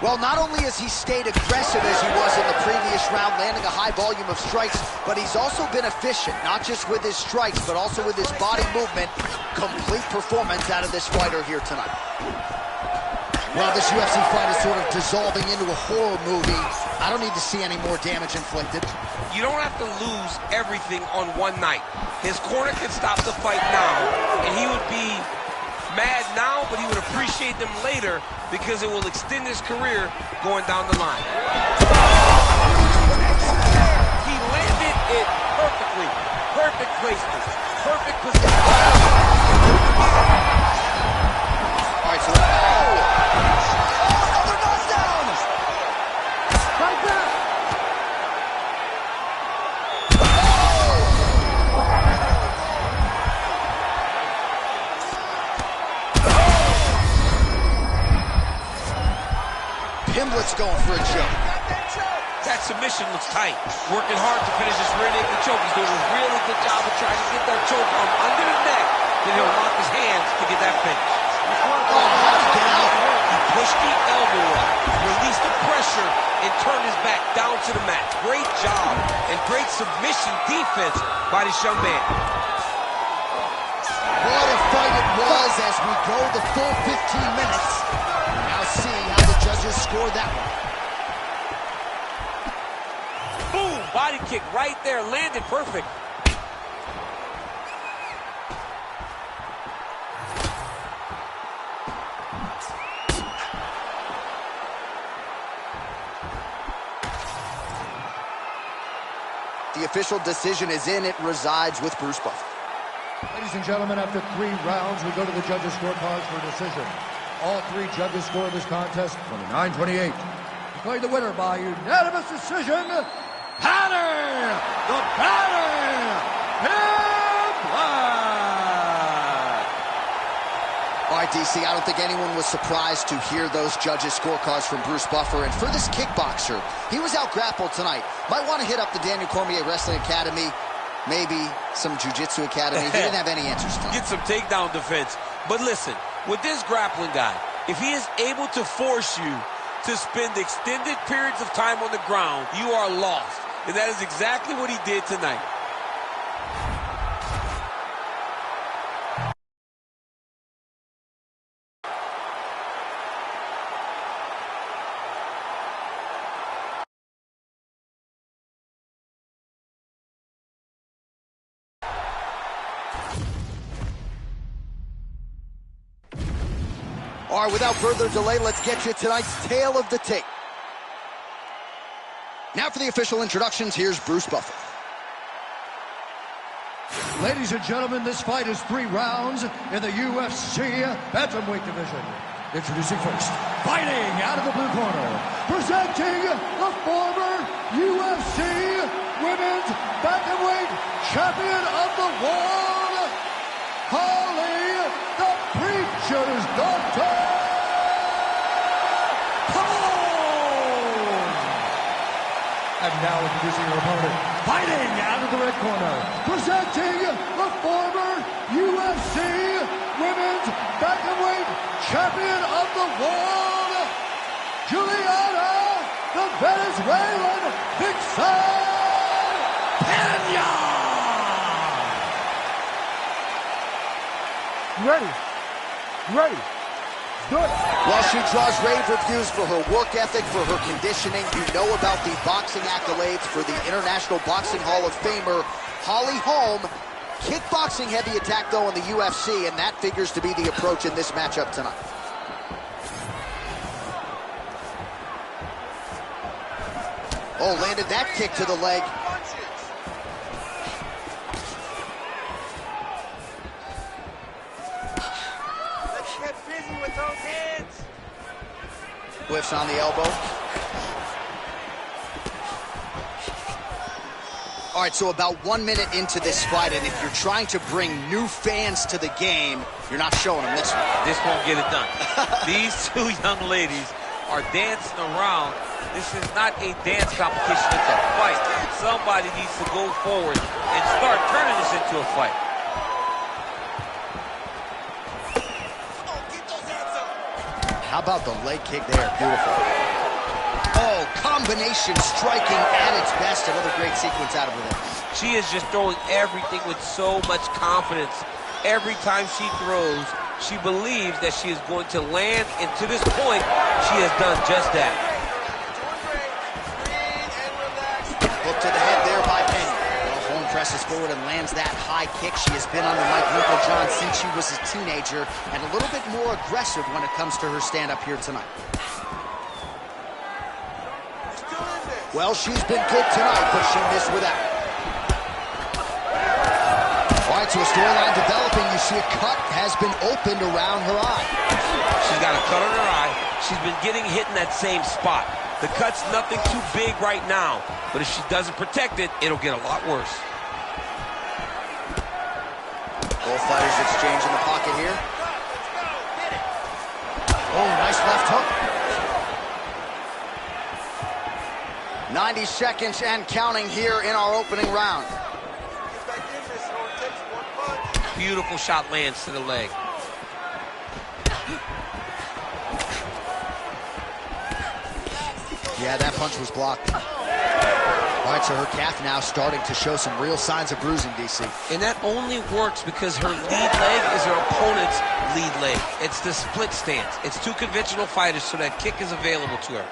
Well, not only has he stayed aggressive as he was in the previous round, landing a high volume of strikes, but he's also been efficient, not just with his strikes, but also with his body movement. Complete performance out of this fighter here tonight. Well, this UFC fight is sort of dissolving into a horror movie. I don't need to see any more damage inflicted. You don't have to lose everything on one night. His corner can stop the fight now, and he would be mad now, but he would appreciate them later because it will extend his career going down the line. He landed it perfectly. Perfect placement. Perfect position. All right, so... another knockdown! Fight back! Pimblett's going for a choke. That submission looks tight. Working hard to finish this rear naked choke. He's doing a really good job of trying to get that choke arm under the neck. Then he'll lock his hands to get that finish. He pushed the elbow up, released the pressure, and turned his back down to the mat. Great job and great submission defense by this young man. What a fight it was as we go the full 15 minutes. Now see how the judges scored that one. Boom! Body kick right there, landed perfect. The official decision is in. It resides with Bruce Buffer. Ladies and gentlemen, after 3 rounds, we go to the judges' scorecards for a decision. All 3 judges score this contest 29-28. Declaring the winner by unanimous decision, Paddy the Baddy All right, DC, I don't think anyone was surprised to hear those judges' scorecards from Bruce Buffer. And for this kickboxer, he was out-grappled tonight. Might want to hit up the Daniel Cormier Wrestling Academy, maybe some Jiu-Jitsu Academy. He didn't have any answers tonight. Get some takedown defense. But listen, with this grappling guy, if he is able to force you to spend extended periods of time on the ground, you are lost. And that is exactly what he did tonight. All right, without further delay, let's get you tonight's tale of the tape. Now for the official introductions, here's Bruce Buffer. Ladies and gentlemen, this fight is 3 rounds in the UFC bantamweight division. Introducing first, fighting out of the blue corner, presenting the former UFC Women's Bantamweight Champion of the World, Holly the Preacher's Daughter. And now introducing your opponent, fighting out of the red corner, presenting the former UFC Women's Bantamweight Champion of the World, Juliana the Venezuelan Vixen Pena! You ready? You ready? Do it. While she draws rave reviews for her work ethic, for her conditioning, you know about the boxing accolades for the International Boxing Hall of Famer, Holly Holm. Kickboxing heavy attack, though, in the UFC, and that figures to be the approach in this matchup tonight. Oh, landed that kick to the leg. Let's get busy with those hands. Whiffs on the elbow. All right, so about 1 minute into this fight, and if you're trying to bring new fans to the game, you're not showing them this one. This won't get it done. These 2 young ladies are dancing around. This is not a dance competition, it's a fight. Somebody needs to go forward and start turning this into a fight. How about the leg kick there? Beautiful. Oh, combination striking at its best. Another great sequence out of her there. She is just throwing everything with so much confidence. Every time she throws, she believes that she is going to land, and to this point, she has done just that. Hook to the head there by Penny. Well, Holm presses forward and lands that high kick. She has been under Mike John since she was a teenager, and a little bit more aggressive when it comes to her stand-up here tonight. Well, she's been good tonight, but she missed without. All right, so a storyline developing. You see a cut has been opened around her eye. She's got a cut on her eye. She's been getting hit in that same spot. The cut's nothing too big right now, but if she doesn't protect it, it'll get a lot worse. Both fighters exchange in the pocket here. Oh, nice left hook. 90 seconds and counting here in our opening round. Beautiful shot lands to the leg. Yeah, that punch was blocked. All right, so her calf now starting to show some real signs of bruising, DC. And that only works because her lead leg is her opponent's lead leg. It's the split stance. It's 2 conventional fighters, so that kick is available to her.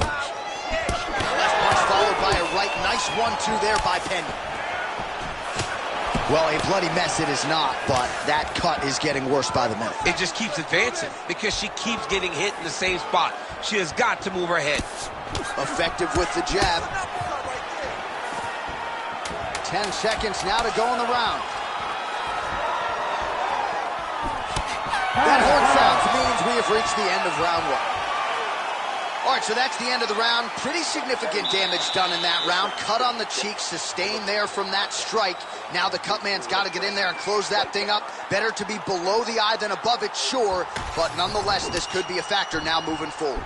Left punch followed by a right. Nice 1-2 there by Penny. Well, a bloody mess it is not, but that cut is getting worse by the minute. It just keeps advancing because she keeps getting hit in the same spot. She has got to move her head. Effective with the jab. 10 seconds now to go in the round. That horn sounds means we have reached the end of round 1. All right, so that's the end of the round. Pretty significant damage done in that round. Cut on the cheek, sustained there from that strike. Now the cut man's got to get in there and close that thing up. Better to be below the eye than above it, sure. But nonetheless, this could be a factor now moving forward.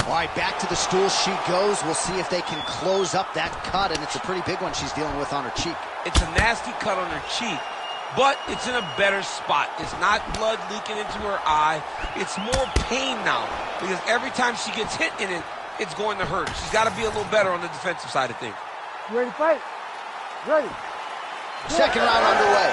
All right, back to the stool she goes. We'll see if they can close up that cut, and it's a pretty big one she's dealing with on her cheek. It's a nasty cut on her cheek, but it's in a better spot. It's not blood leaking into her eye. It's more pain now, because every time she gets hit in it, it's going to hurt. She's got to be a little better on the defensive side of things. You ready to fight? Ready. Second round underway.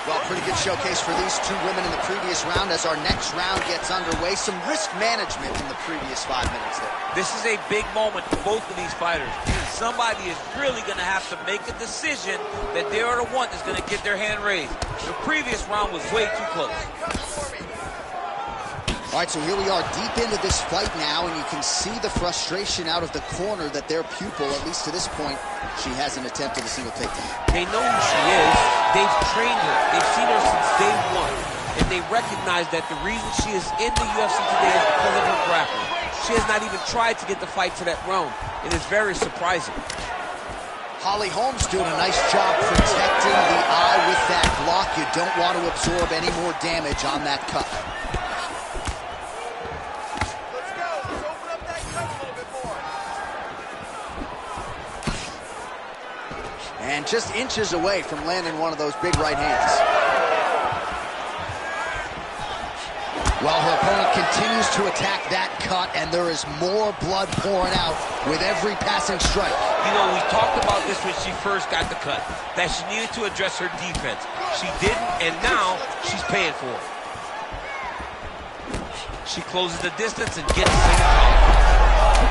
Well, pretty good showcase for these two women in the previous round. As our next round gets underway, some risk management in the previous 5 minutes there. This is a big moment for both of these fighters. Somebody is really going to have to make a decision that they are the one that's going to get their hand raised. The previous round was way too close. All right, so here we are deep into this fight now, and you can see the frustration out of the corner that their pupil, at least to this point, she hasn't attempted a single takedown. They know who she is. They've trained her. They've seen her since day one. And they recognize that the reason she is in the UFC today is because of her grappling. She has not even tried to get the fight to that round. It is very surprising. Holly Holmes doing a nice job protecting the eye with that block. You don't want to absorb any more damage on that cut. And just inches away from landing one of those big right hands. Well, her opponent continues to attack that cut, and there is more blood pouring out with every passing strike. You know, we talked about this when she first got the cut, that she needed to address her defense. She didn't, and now she's paying for it. She closes the distance and gets things out.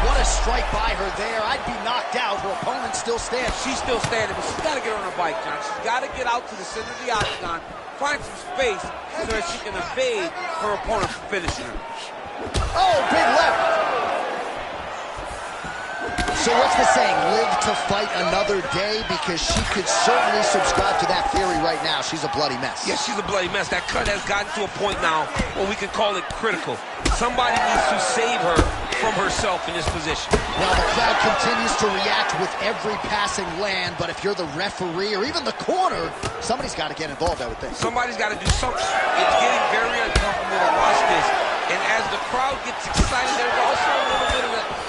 What a strike by her there. I'd be knocked out. Her opponent still stands. She's still standing, but she's got to get on her bike, John. She's got to get out to the center of the octagon, find some space so that she can evade her opponent from finishing her. Oh, big left. So what's the saying? Live to fight another day? Because she could certainly subscribe to that theory right now. She's a bloody mess. Yes, she's a bloody mess. That cut has gotten to a point now where we can call it critical. Somebody needs to save her from herself in this position. Well, the crowd continues to react with every passing land, but if you're the referee or even the corner, somebody's got to get involved, I would think. Somebody's got to do something. It's getting very uncomfortable to watch this. And as the crowd gets excited, there's also a little bit of a...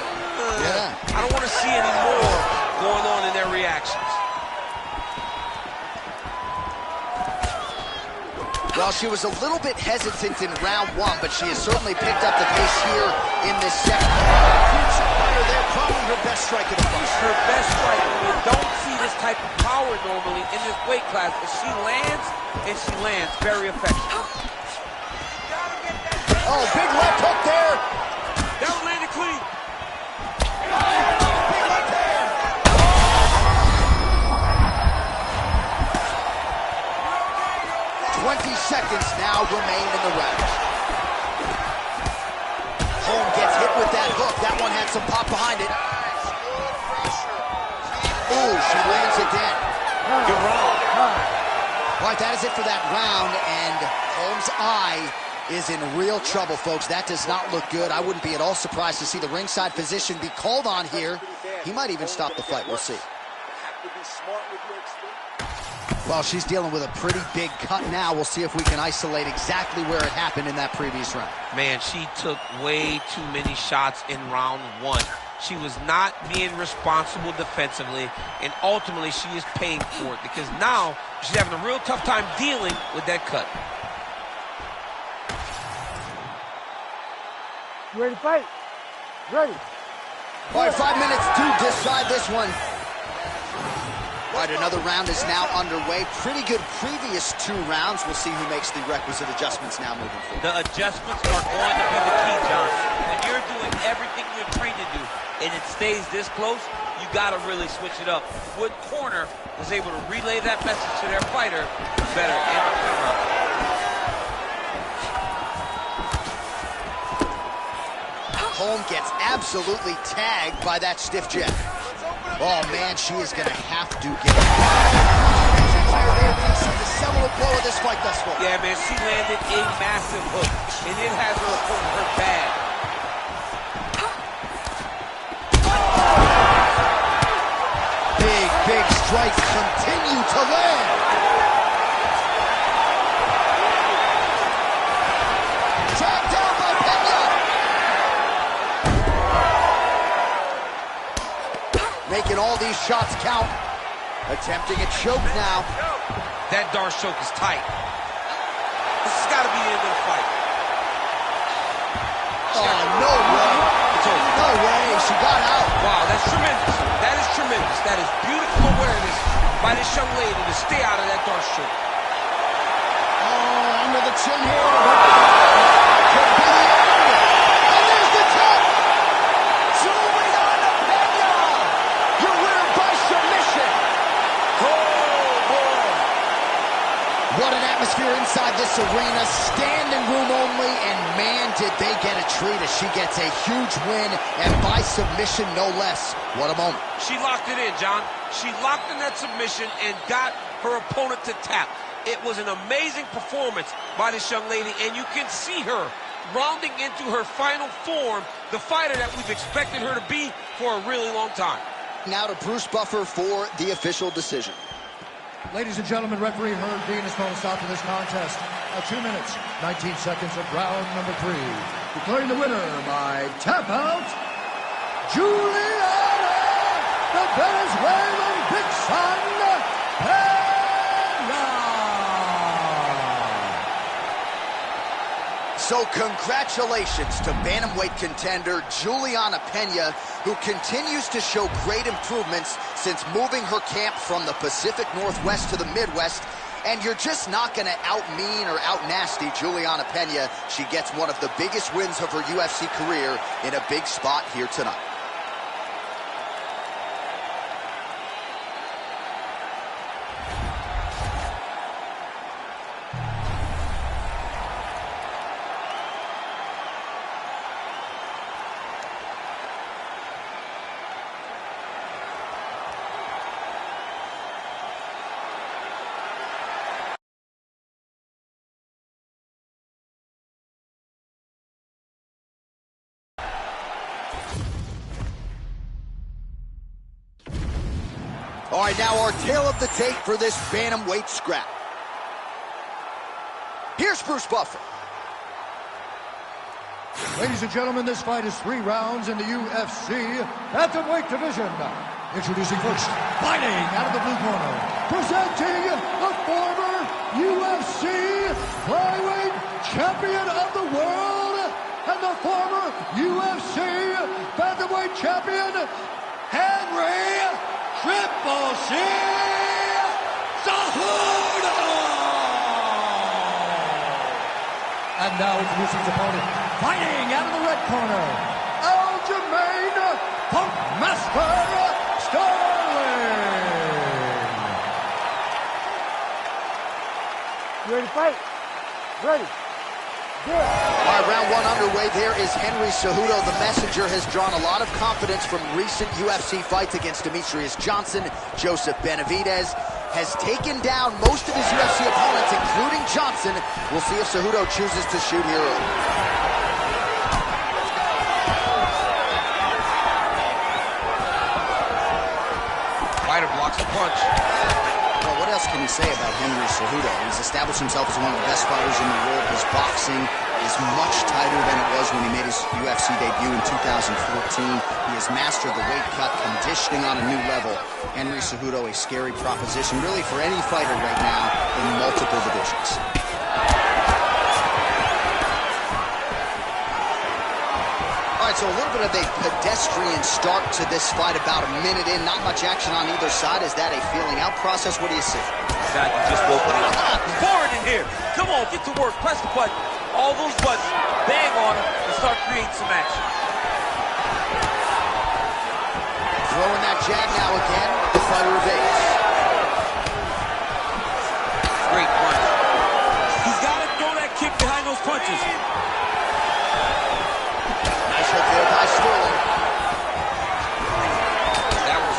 I don't want to see any more going on in their reactions. Well, she was a little bit hesitant in round 1, but she has certainly picked up the pace here in this second. There, probably her best strike of the fight. Her best strike. We don't see this type of power normally in this weight class, but she lands, and she lands very effective. Oh, big left hook there. That one landed clean. 20 seconds now remain in the round. Holm gets hit with that hook. That one had some pop behind it. Ooh, she lands again. Good round. All right, that is it for that round, and Holm's eye is in real trouble, folks. That does not look good. I wouldn't be at all surprised to see the ringside physician be called on here. He might even stop the fight. We'll see. Have to be smart with your experience. Well, she's dealing with a pretty big cut now. We'll see if we can isolate exactly where it happened in that previous round. Man, she took way too many shots in round 1. She was not being responsible defensively, and ultimately she is paying for it because now she's having a real tough time dealing with that cut. You ready to fight? Ready. All right, 5 minutes to decide this one. All right, another round is now underway. Pretty good previous 2 rounds. We'll see who makes the requisite adjustments now moving forward. The adjustments are going to be the key, John. When you're doing everything you're trained to do and it stays this close, you got to really switch it up. What corner was able to relay that message to their fighter better end the round. Holm gets absolutely tagged by that stiff jab. Oh, man, she is going to have to get it. The seminal blow of this fight thus far. Yeah, man, she landed a massive hook, and it has her opponent hurt bad. Big strikes continue to land. Trapped down by Pena. Making all these shots count. Attempting a choke now. That Darce choke is tight. This has got to be the end of the fight. Oh, no way. No way. She got out. Wow, that's tremendous. That is tremendous. That is beautiful awareness by this young lady to stay out of that Darce choke. Oh, under the chin here. Could be the end. And there's the tap. Juliana Pena. Your winner by submission. Oh, boy. What an atmosphere inside this arena. Standing room only. And man, did they get a treat as she gets a huge win. And by submission, no less. What a moment. She locked it in, John. She locked in that submission and got her opponent to tap. It was an amazing performance by this young lady, and you can see her rounding into her final form, the fighter that we've expected her to be for a really long time. Now to Bruce Buffer for the official decision. Ladies and gentlemen, referee Herb Dean has called a stop to this contest at 2 minutes, 19 seconds of round number 3. Declaring the winner by tap out, Juliana, the Venezuelan Vixen, Pena. So congratulations to bantamweight contender Juliana Pena, who continues to show great improvements since moving her camp from the Pacific Northwest to the Midwest. And you're just not going to out-mean or out-nasty Juliana Pena. She gets one of the biggest wins of her UFC career in a big spot here tonight. All right, now our tale of the tape for this bantamweight scrap. Here's Bruce Buffer. Ladies and gentlemen, this fight is 3 rounds in the UFC bantamweight division. Introducing first, fighting out of the blue corner, presenting the former UFC flyweight champion of the world and the former UFC bantamweight champion, Henry Triple C Cejudo! And now introducing his opponent, fighting out of the red corner, Aljamain Punkmaster Sterling! You ready to fight? Ready. Good. All right, round 1 underway. There is Henry Cejudo. The messenger has drawn a lot of confidence from recent UFC fights against Demetrius Johnson. Joseph Benavidez has taken down most of his UFC opponents, including Johnson. We'll see if Cejudo chooses to shoot here early. Fighter blocks the punch. Well, what else can you say about Henry Cejudo? He's established himself as one of the best fighters in the world. His boxing is much tighter than it was when he made his UFC debut in 2014. He has mastered the weight cut, conditioning on a new level. Henry Cejudo, a scary proposition, really, for any fighter right now in multiple divisions. All right, so a little bit of a pedestrian start to this fight, about a minute in. Not much action on either side. Is that a feeling out process? What do you see? Exactly, just woken up. Forward in here. Come on, get to work. Press the button. All those buttons. Bang on them and start creating some action. Throwing that jab now again. The fighter evades. Great punch. He's got to throw that kick behind those punches. Nice hook there by Sterling. That was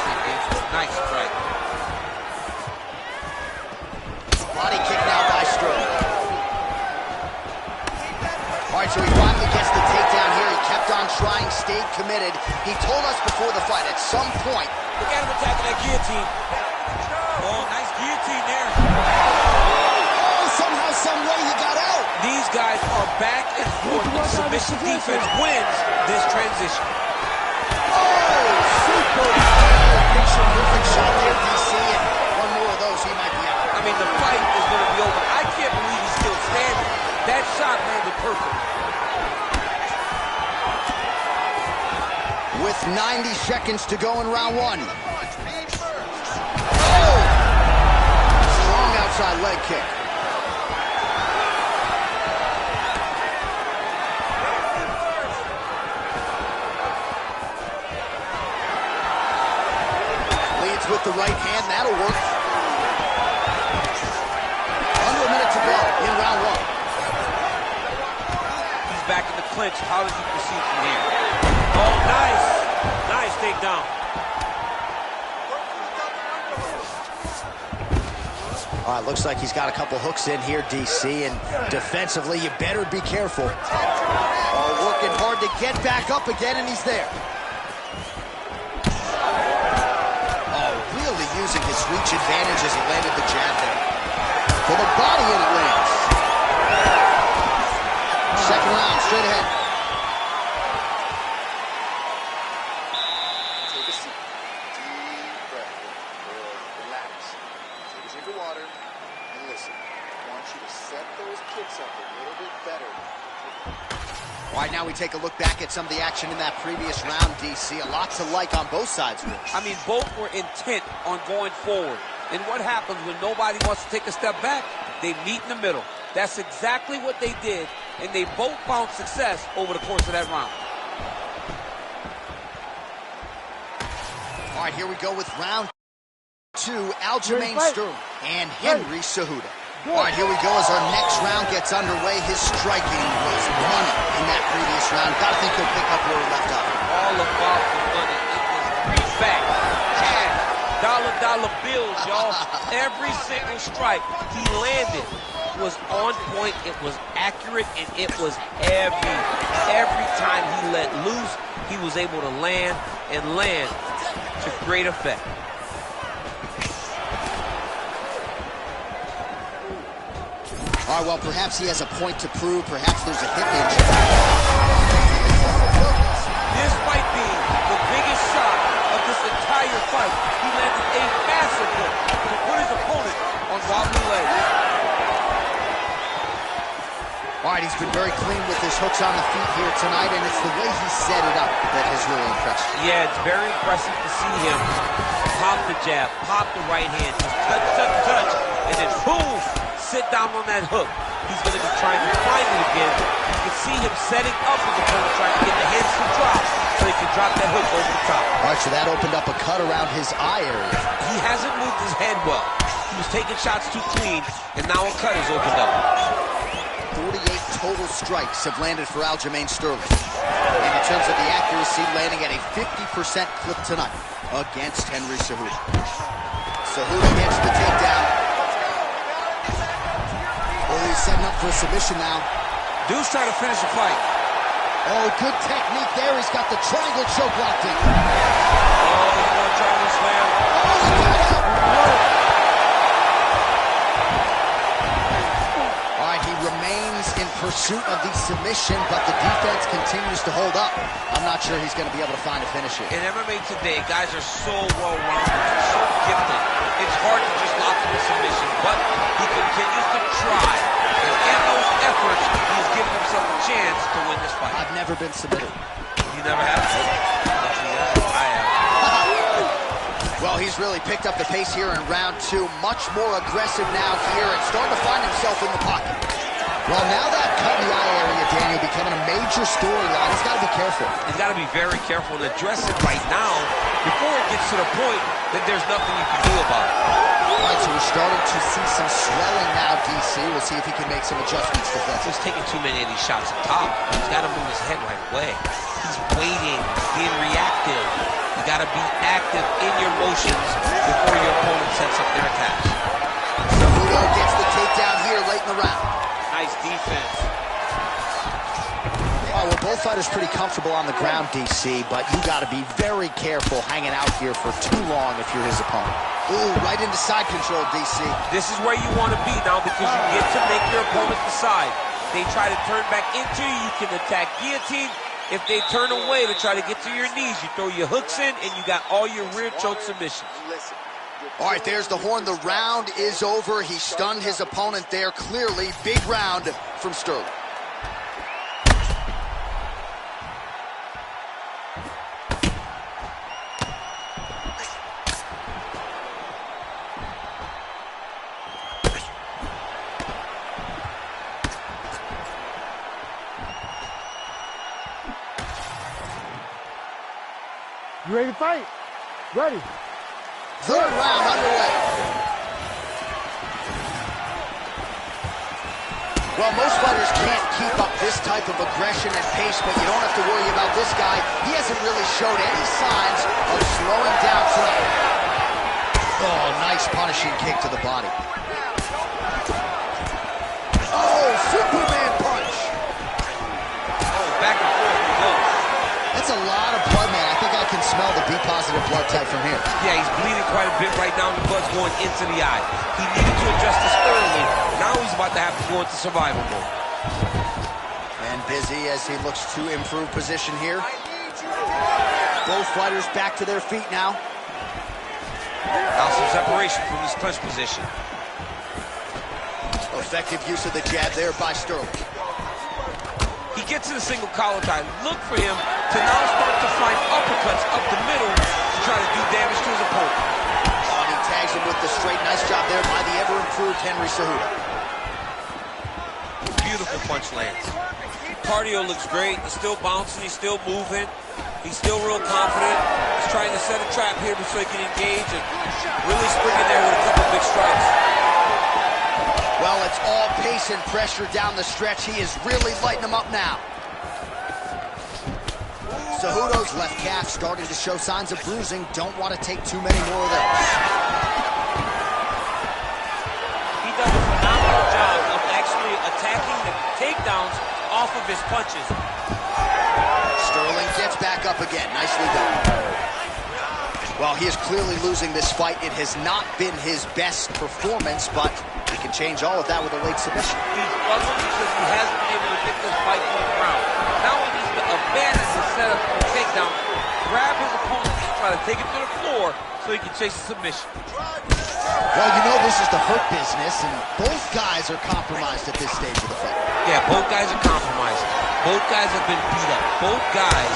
committed. He told us before the fight, at some point... Look at him attacking that guillotine. Oh, nice guillotine there. Oh, somehow, some way he got out. These guys are back and forth. The submission defense wins this transition. Oh, super. Perfect shot there, DC, and one more of those, he might be out. I mean, the fight is going to be over. I can't believe he's still standing. That shot landed perfect. With 90 seconds to go in round one. Oh! Strong outside leg kick. Leads with the right hand, that'll work. Under a minute to go in round one. He's back in the clinch. How does he proceed from here? Oh, nice. Nice takedown. All right, looks like he's got a couple hooks in here, DC, and defensively, you better be careful. Oh, working hard to get back up again, and he's there. Oh, really using his reach advantage as he landed the jab there. For the body, and it lands. Second round, straight ahead. Take a seat. Deep breath. Relax. Take a drink of water. And listen. I want you to set those kicks up a little bit better. All right, now we take a look back at some of the action in that previous round, DC. A lot to like on both sides, Rich. I mean, both were intent on going forward. And what happens when nobody wants to take a step back? They meet in the middle. That's exactly what they did, and they both found success over the course of that round. All right, here we go with round two, Aljamain Sterling and Henry Cejudo. All right, here we go as our next round gets underway. His striking was money in that previous round. Gotta think he'll pick up where we left off. All about the money. It was greenback, cash, dollar bills, y'all. Every single strike he landed was on point, it was accurate, and it was heavy. Every time he let loose, he was able to land to great effect. All right, well, perhaps he has a point to prove. Perhaps there's a hip injury. This might be the biggest shot of this entire fight. He landed a massive hook to put his opponent on wobbly legs. All right, he's been very clean with his hooks on the feet here tonight, and it's the way he set it up that has really impressed me. Yeah, it's very impressive to see him pop the jab, pop the right hand, just touch, and then boom, sit down on that hook. He's going to be trying to find it again. You can see him setting up his opponent, trying to get the hands to drop so he can drop that hook over the top. All right, so that opened up a cut around his eye area. He hasn't moved his head well. He was taking shots too clean, and now a cut has opened up. 48 total strikes have landed for Aljamain Sterling. And in terms of the accuracy, landing at a 50% clip tonight against Henry Cejudo. Cejudo gets the takedown. Oh, he's setting up for a submission now. Dude's trying to finish the fight. Oh, good technique there. He's got the triangle choke locked in. Oh, he's going to try to slam. Oh, he got out. All right, he remains in pursuit of the submission, but the defense continues to hold up. I'm not sure he's going to be able to find a finish here. In MMA today, guys are so well-rounded, so gifted. It's hard to just lock in the submission, but he continues to try. And in those efforts, he's giving himself a chance to win this fight. I've never been submitted. You never have? I have. Well, he's really picked up the pace here in round two. Much more aggressive now here and starting to find himself in the pocket. Well, now that cut in the eye area, Daniel, becoming a major storyline. He's got to be careful. He's got to be very careful and address it right now before it gets to the point that there's nothing you can do about it. All right, so we're starting to see some swelling now, DC. We'll see if he can make some adjustments defensively. He's taking too many of these shots up top. He's got to move his head right away. He's waiting, being reactive. You got to be active in your motions before your opponent sets up their attacks. Cejudo gets the takedown here late in the round. Nice defense. Oh, right, well, both fighters pretty comfortable on the ground, DC, but you got to be very careful hanging out here for too long if you're his opponent. Ooh, right into side control, DC. This is where you want to be now because you get to make your opponent decide. They try to turn back into you, you can attack guillotine. If they turn away to try to get to your knees, you throw your hooks in, and you got all your rear choke submissions. All right, there's the horn. The round is over. He stunned his opponent there clearly. Big round from Sterling. You ready to fight? Ready. Third round underway. Well, most fighters can't keep up this type of aggression and pace, but you don't have to worry about this guy. He hasn't really showed any signs of slowing down tonight. Oh, nice punishing kick to the body. Oh, Superman punch. Oh, back and forth he goes. That's a lot of blood, man. I think I can smell the B-positive blood type from here. Yeah, he's bleeding quite a bit right now, and the blood's going into the eye. He needed to adjust this early. Now he's about to have to go into survival mode. And busy as he looks to improve position here. Both fighters back to their feet now. Now some separation from his clinch position. Effective use of the jab there by Sterling. He gets to the single collar tie. Look for him to now start to find uppercuts up the middle to try to do damage to his opponent. Oh, and he tags him with the straight. Nice job there by the ever-improved Henry Cejudo. Beautiful punch lands. Cardio looks great. He's still bouncing. He's still moving. He's still real confident. He's trying to set a trap here so he can engage and really spring in there with a couple big strikes. Well, it's all pace and pressure down the stretch. He is really lighting him up now. Cejudo's left calf starting to show signs of bruising. Don't want to take too many more of those. He does a phenomenal job of actually attacking the takedowns off of his punches. Sterling gets back up again. Nicely done. Well, he is clearly losing this fight. It has not been his best performance, but he can change all of that with a late submission. He's struggling because he hasn't been able to get this fight to the ground. Now he needs to abandon the setup for the takedown, grab his opponent, and try to take it to the floor so he can chase the submission. Well, you know this is the hurt business, and both guys are compromised at this stage of the fight. Yeah, both guys are compromised. Both guys have been beat up. Both guys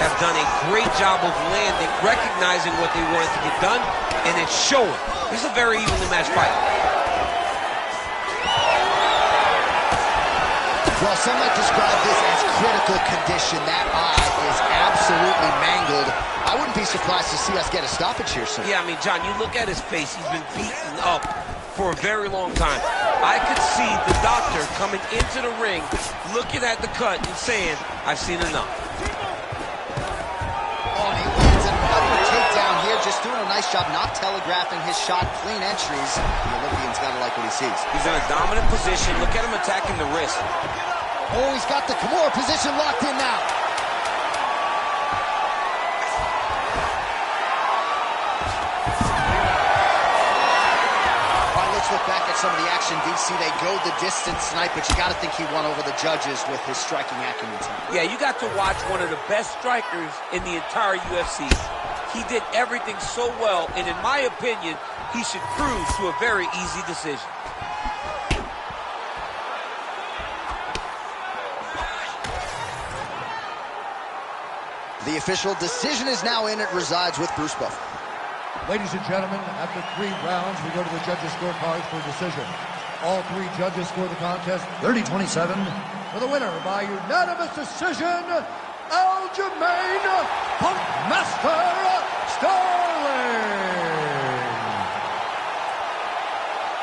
have done a great job of landing, recognizing what they wanted to get done, and it's showing. This is a very evenly matched fight. Well, some might describe this as critical condition. That eye is absolutely mangled. I wouldn't be surprised to see us get a stoppage here soon. Yeah, I mean, John, you look at his face. He's been beaten up for a very long time. I could see the doctor coming into the ring, looking at the cut and saying, I've seen enough. Oh, and he lands another takedown here, just doing a nice job not telegraphing his shot. Clean entries. The Olympian's got to like what he sees. He's in a dominant position. Look at him attacking the wrist. Oh, he's got the Kimura position locked in now. All right, let's look back at some of the action, DC. They go the distance tonight, but you got to think he won over the judges with his striking acumen tonight. Yeah, you got to watch one of the best strikers in the entire UFC. He did everything so well, and in my opinion, he should cruise to a very easy decision. The official decision is now in. It resides with Bruce Buffer. Ladies and gentlemen, after 3 rounds, we go to the judges' scorecards for a decision. All 3 judges score the contest 30-27. For the winner by unanimous decision, Aljamain Punkmaster Sterling.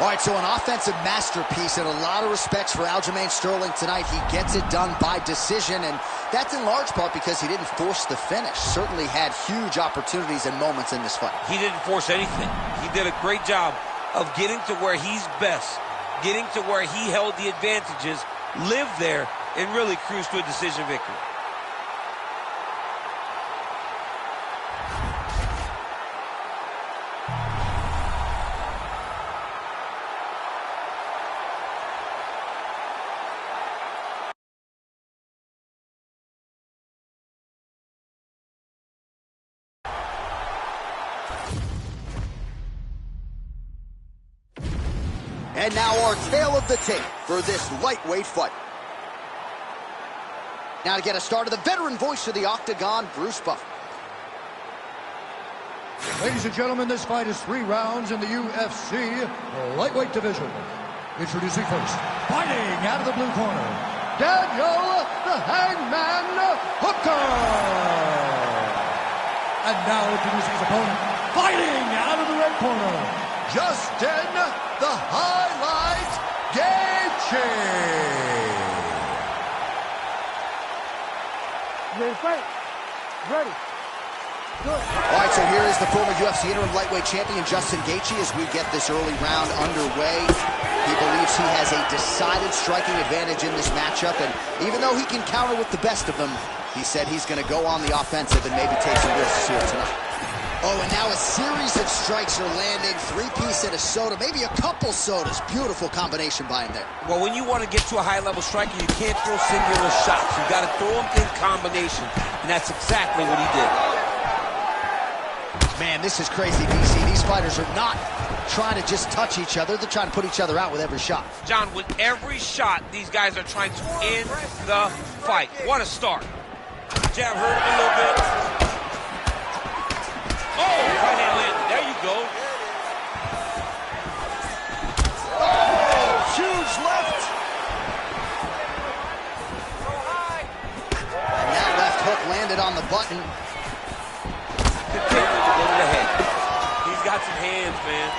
All right, so an offensive masterpiece and a lot of respects for Aljamain Sterling tonight. He gets it done by decision, and that's in large part because he didn't force the finish. Certainly had huge opportunities and moments in this fight. He didn't force anything. He did a great job of getting to where he's best, getting to where he held the advantages, lived there, and really cruise to a decision victory. And now our tale of the tape for this lightweight fight. Now to get us started, the veteran voice of the Octagon, Bruce Buffer. Ladies and gentlemen, this fight is 3 rounds in the UFC lightweight division. Introducing first, fighting out of the blue corner, Daniel the Hangman Hooker. And now introducing his opponent, fighting out of the red corner, Justin the Highlight Gaethje. Ready to fight? Ready. Good. All right, so here is the former UFC interim lightweight champion, Justin Gaethje, as we get this early round underway. He believes he has a decided striking advantage in this matchup, and even though he can counter with the best of them, he said he's going to go on the offensive and maybe take some risks here tonight. Oh, and now a series of strikes are landing. 3-piece and a soda, maybe a couple sodas. Beautiful combination by him there. Well, when you want to get to a high-level striker, you can't throw singular shots. You've got to throw them in combination, and that's exactly what he did. Man, this is crazy, DC. These fighters are not trying to just touch each other. They're trying to put each other out with every shot. John, with every shot, these guys are trying to end the fight. What a start. Jab hurt him a little bit. Oh, right hand landed. There you go. Oh, huge left. And that left hook landed on the button. Continue to go to the head. He's got some hands, man.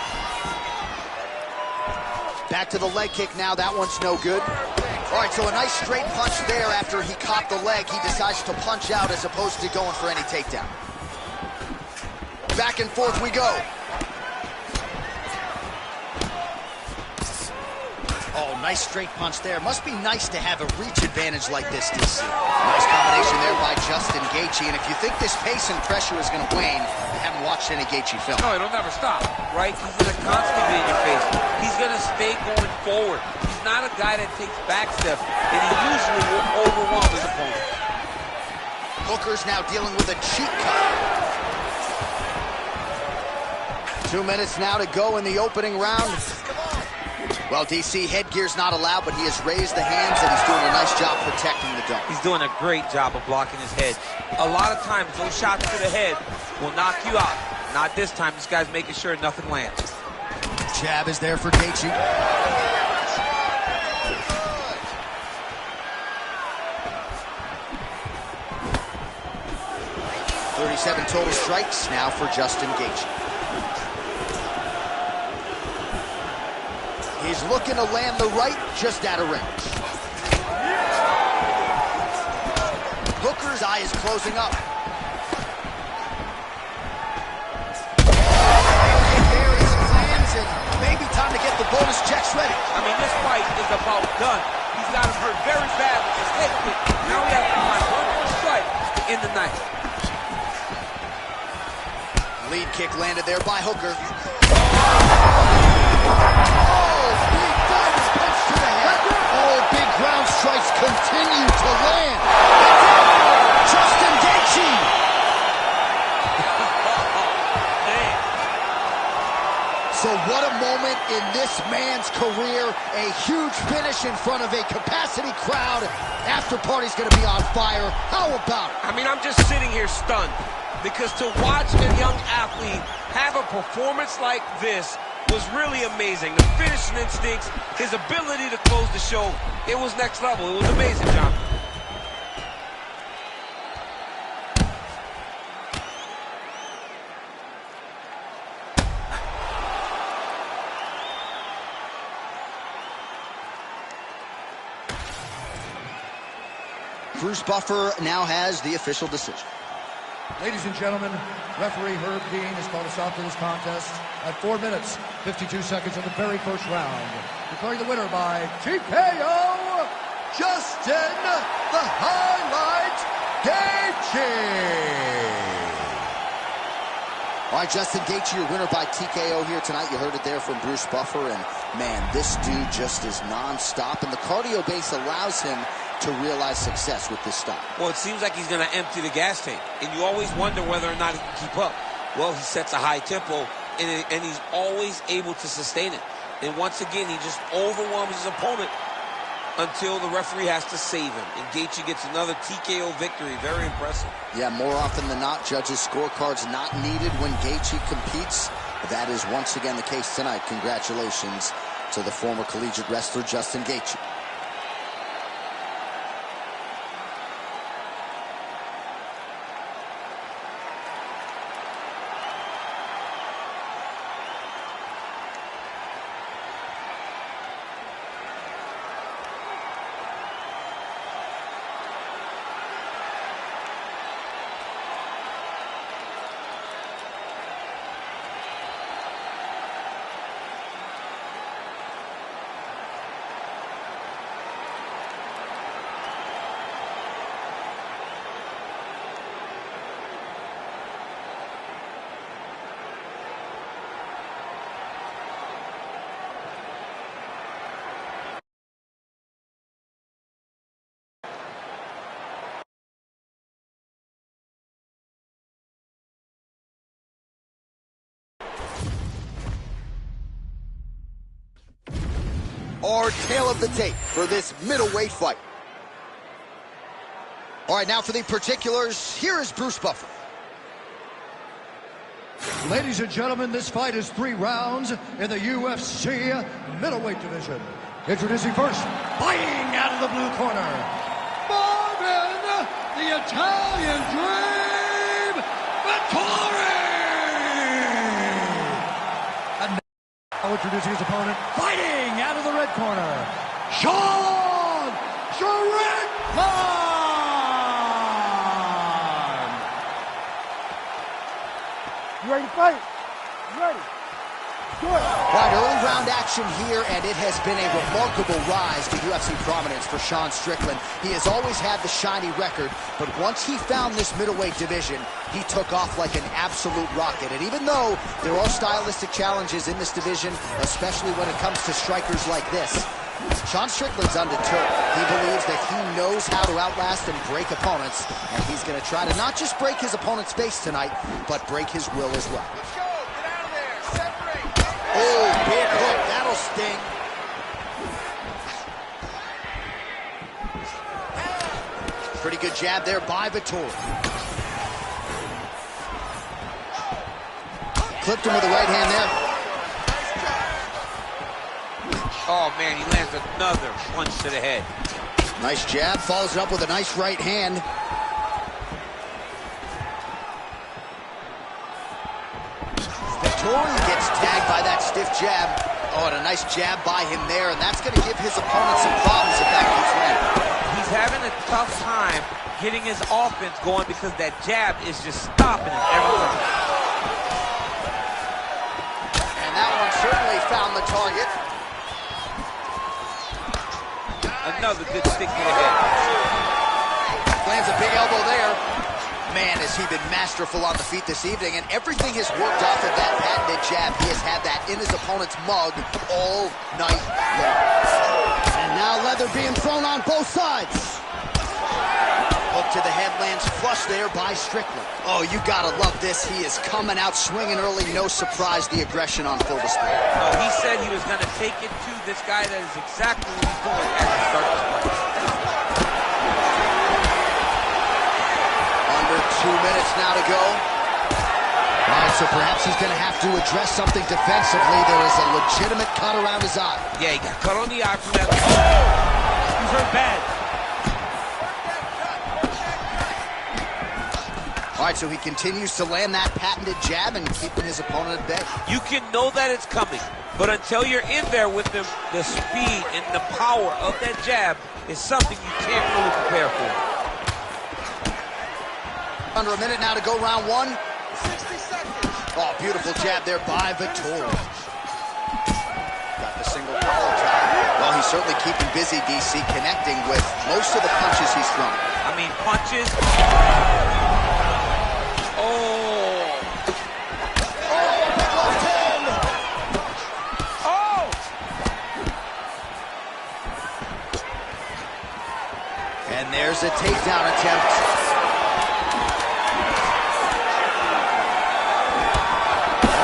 Back to the leg kick now. That one's no good. All right, so a nice straight punch there after he caught the leg. He decides to punch out as opposed to going for any takedown. Back and forth we go. Oh, nice straight punch there. Must be nice to have a reach advantage like this, DC. Nice combination there by Justin Gaethje. And if you think this pace and pressure is going to wane, you haven't watched any Gaethje film. No, it'll never stop, right? He's going to constantly be in your face. He's going to stay going forward. He's not a guy that takes back steps, and he usually will overwhelm his opponent. Hooker's now dealing with a cheek cut. 2 minutes now to go in the opening round. Well, DC, headgear's not allowed, but he has raised the hands, and he's doing a nice job protecting the dome. He's doing a great job of blocking his head. A lot of times, those shots to the head will knock you out. Not this time. This guy's making sure nothing lands. Jab is there for Gaethje. 37 total strikes now for Justin Gaethje. He's looking to land the right, just out of range. Hooker's eye is closing up. There is plans, and maybe time to get the bonus checks ready. I mean, this fight is about done. He's got him hurt very bad with his head kick. Now we have to find one more strike to end the night. Lead kick landed there by Hooker. Big ground strikes continue to land. Justin Gaethje. So what a moment in this man's career. A huge finish in front of a capacity crowd. After party's going to be on fire. How about it? I mean, I'm just sitting here stunned because to watch a young athlete have a performance like this was really amazing. The finishing instincts, his ability to close the show, it was next level. It was amazing, John. Bruce Buffer now has the official decision. Ladies and gentlemen, referee Herb Dean has called a stop to this contest at 4 minutes, 52 seconds of the very first round. Declaring the winner by TKO, Justin the Highlight Gaethje. All right, Justin Gaethje, your winner by TKO here tonight. You heard it there from Bruce Buffer, and man, this dude just is non-stop, and the cardio base allows him to realize success with this style. Well, it seems like he's going to empty the gas tank, and you always wonder whether or not he can keep up. Well, he sets a high tempo, and he's always able to sustain it. And once again, he just overwhelms his opponent until the referee has to save him. And Gaethje gets another TKO victory. Very impressive. Yeah, more often than not, judges' scorecards not needed when Gaethje competes. That is once again the case tonight. Congratulations to the former collegiate wrestler Justin Gaethje. Our tail of the tape for this middleweight fight. All right, now for the particulars, here is Bruce Buffer. Ladies and gentlemen, this fight is 3 rounds in the UFC middleweight division. Introducing first, fighting out of the blue corner, Marvin, the Italian Dream, Vittori! And now introducing his opponent, fighting out of the red corner, Sean Strickland! You ready to fight? You ready? Good. Right, early round action here, and it has been a remarkable rise to UFC prominence for Sean Strickland. He has always had the shiny record, but once he found this middleweight division, he took off like an absolute rocket. And even though there are stylistic challenges in this division, especially when it comes to strikers like this, Sean Strickland's undeterred. He believes that he knows how to outlast and break opponents, and he's going to try to not just break his opponent's face tonight, but break his will as well. Let's go. Get out of there. Separate. Oh, big hook. That'll sting. Pretty good jab there by Vittori. Clipped him with the right hand there. Oh, man, he lands another punch to the head. Nice jab, follows it up with a nice right hand. Vittori gets tagged by that stiff jab. Oh, and a nice jab by him there, and that's going to give his opponent some problems if that keeps running. He's having a tough time getting his offense going because that jab is just stopping him every time. And that one certainly found the target. Another good stick to the head. Lands a big elbow there. Man, has he been masterful on the feet this evening, and everything has worked off of that patented jab. He has had that in his opponent's mug all night long. And now leather being thrown on both sides. Hook to the head lands flush there by Strickland. Oh, you gotta love this. He is coming out swinging early. No surprise, the aggression on full display. No, he said he was going to take it to this guy. That is exactly what he's doing at the start of this fight. Under 2 minutes now to go. All right, so perhaps he's going to have to address something defensively. There is a legitimate cut around his eye. Yeah, he got cut on the eye from that. He's hurt bad. All right, so he continues to land that patented jab and keeping his opponent at bay. You can know that it's coming, but until you're in there with the speed and the power of that jab is something you can't really prepare for. Under a minute now to go, round 1. 60 seconds. Oh, beautiful jab there by Vittori. Got the single collar tie. Well, he he's certainly keeping busy, DC, connecting with most of the punches he's thrown. I mean, punches. And there's a takedown attempt.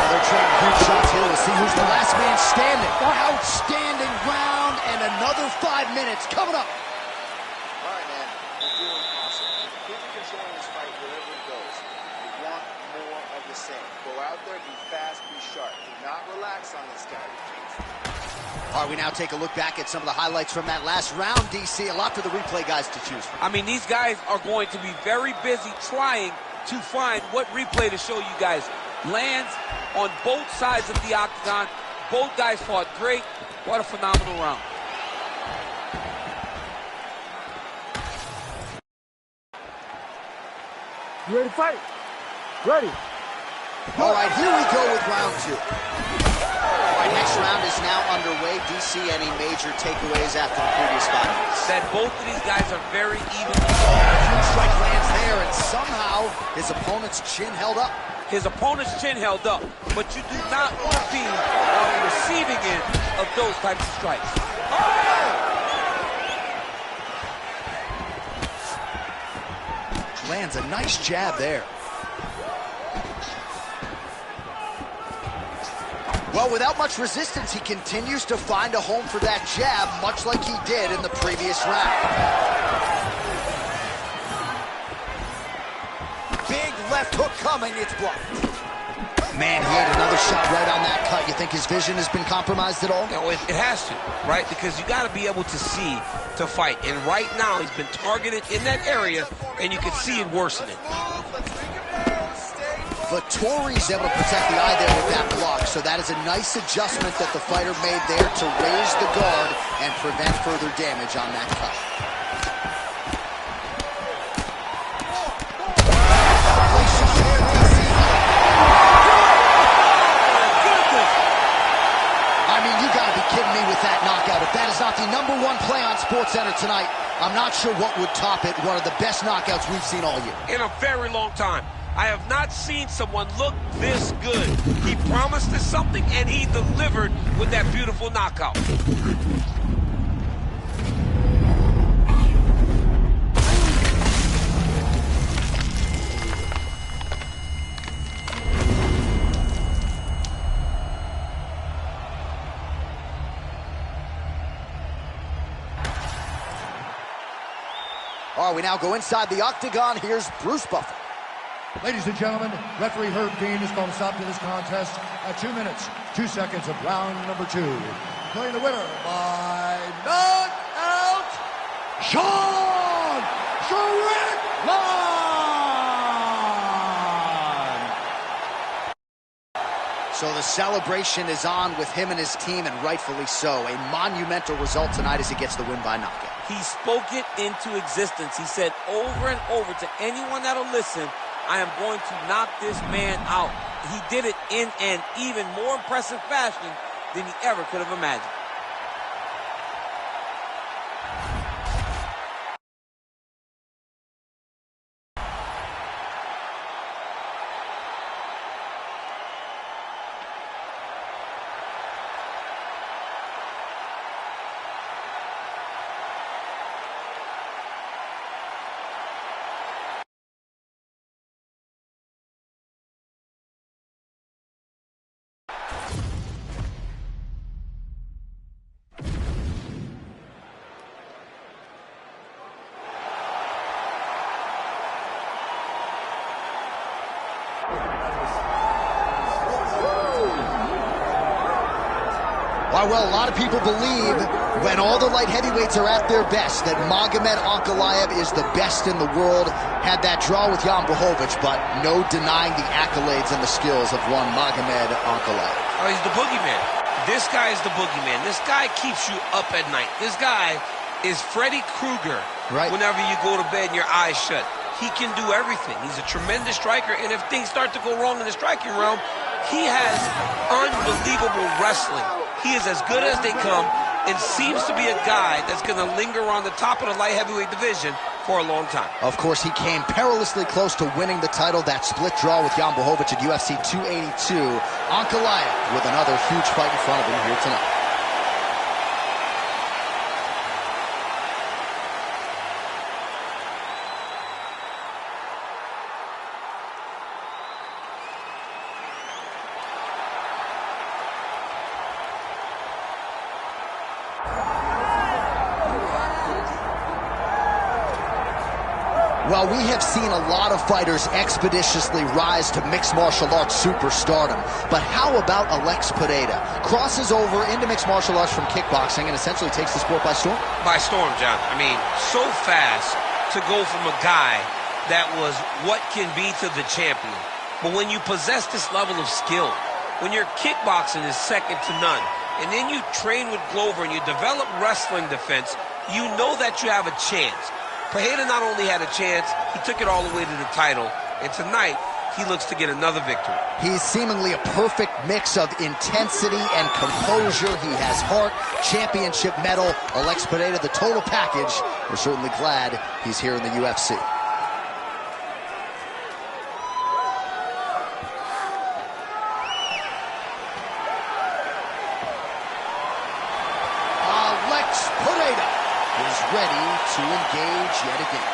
They're trying huge shots here. We'll see who's the last man standing. Outstanding round, and another 5 minutes coming up. All right, man. You're doing awesome. Keep controlling this fight wherever it goes. You want more of the same. Go out there, be fast, be sharp. Do not relax on this guy. All right, we now take a look back at some of the highlights from that last round, DC. A lot for the replay guys to choose from. I mean, these guys are going to be very busy trying to find what replay to show you guys. Lands on both sides of the octagon. Both guys fought great. What a phenomenal round. You ready to fight? Ready. All right, here we go with round 2. All right, next round is now underway. DC, any major takeaways after the previous 5 minutes? That both of these guys are very even. Huge strike lands there, and somehow his opponent's chin held up. His opponent's chin held up, but you do not want to be on the receiving end of those types of strikes. Lands a nice jab there. Well, without much resistance, he continues to find a home for that jab, much like he did in the previous round. Big left hook coming, it's blocked. Man, he ate another shot right on that cut. You think his vision has been compromised at all? No, it has to, right? Because you got to be able to see to fight. And right now, he's been targeted in that area, and you can see it worsening. Vettori's able to protect the eye there with that block, so that is a nice adjustment that the fighter made there to raise the guard and prevent further damage on that cut. I mean, you gotta be kidding me with that knockout. If that is not the #1 play on SportsCenter tonight, I'm not sure what would top it. One of the best knockouts we've seen all year. In a very long time. I have not seen someone look this good. He promised us something, and he delivered with that beautiful knockout. All right, we now go inside the octagon. Here's Bruce Buffer. Ladies and gentlemen, referee Herb Dean is going to stop to this contest at 2 minutes, 2 seconds of round number 2. Declaring the winner by knockout, Sean Strickland! So the celebration is on with him and his team, and rightfully so. A monumental result tonight as he gets the win by knockout. He spoke it into existence. He said over and over to anyone that'll listen, I am going to knock this man out. He did it in an even more impressive fashion than he ever could have imagined. Well, a lot of people believe when all the light heavyweights are at their best that Magomed Ankalaev is the best in the world. Had that draw with Jan Blachowicz, but no denying the accolades and the skills of one Magomed Ankalaev. Oh, he's the boogeyman. This guy is the boogeyman. This guy keeps you up at night. This guy is Freddy Krueger. Right. Whenever you go to bed and your eyes shut. He can do everything. He's a tremendous striker, and if things start to go wrong in the striking realm, he has unbelievable wrestling. He is as good as they come, and seems to be a guy that's going to linger on the top of the light heavyweight division for a long time. Of course, he came perilously close to winning the title, that split draw with Jan Blachowicz at UFC 282. Ankalaev with another huge fight in front of him here tonight. Well, we have seen a lot of fighters expeditiously rise to mixed martial arts superstardom. But how about Alex Pereira? Crosses over into mixed martial arts from kickboxing and essentially takes the sport by storm? By storm, John. I mean, so fast to go from a guy that was what can be to the champion. But when you possess this level of skill, when your kickboxing is second to none, and then you train with Glover and you develop wrestling defense, you know that you have a chance. Pereira not only had a chance, he took it all the way to the title, and tonight he looks to get another victory. He's seemingly a perfect mix of intensity and composure. He has heart, championship medal, Alex Pereira, the total package. We're certainly glad he's here in the UFC. Alex Pereira is ready to engage yet again.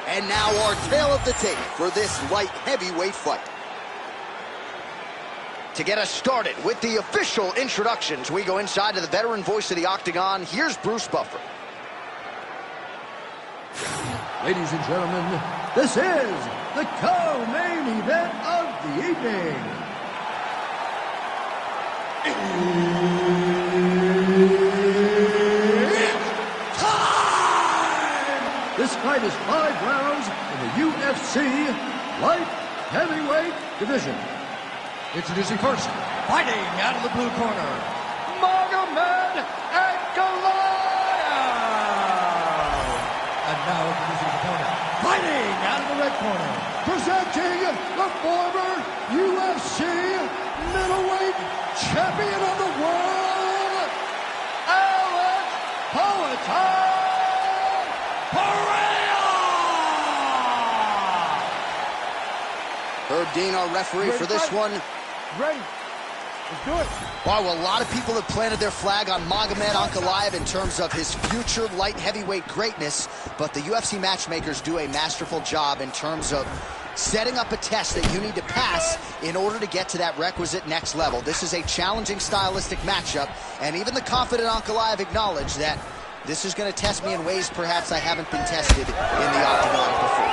And now our tale of the tape for this light heavyweight fight. To get us started with the official introductions, we go inside to the veteran voice of the Octagon. Here's Bruce Buffer. Ladies and gentlemen, this is the co-main event of the evening. It's time! This fight is 5 rounds in the UFC light heavyweight division. Introducing first, fighting out of the blue corner, Magomed Ankalaev. And now introducing his opponent, fighting out of the red corner, presenting the former UFC middleweight champion of the world, Alex Pereira. Herb Dean, our referee for this one. Ready. Let's do it. Wow, well, a lot of people have planted their flag on Magomed Ankalaev in terms of his future light heavyweight greatness, but the UFC matchmakers do a masterful job in terms of setting up a test that you need to pass in order to get to that requisite next level. This is a challenging stylistic matchup, and even the confident Ankalaev acknowledged that this is going to test me in ways perhaps I haven't been tested in the Octagon before.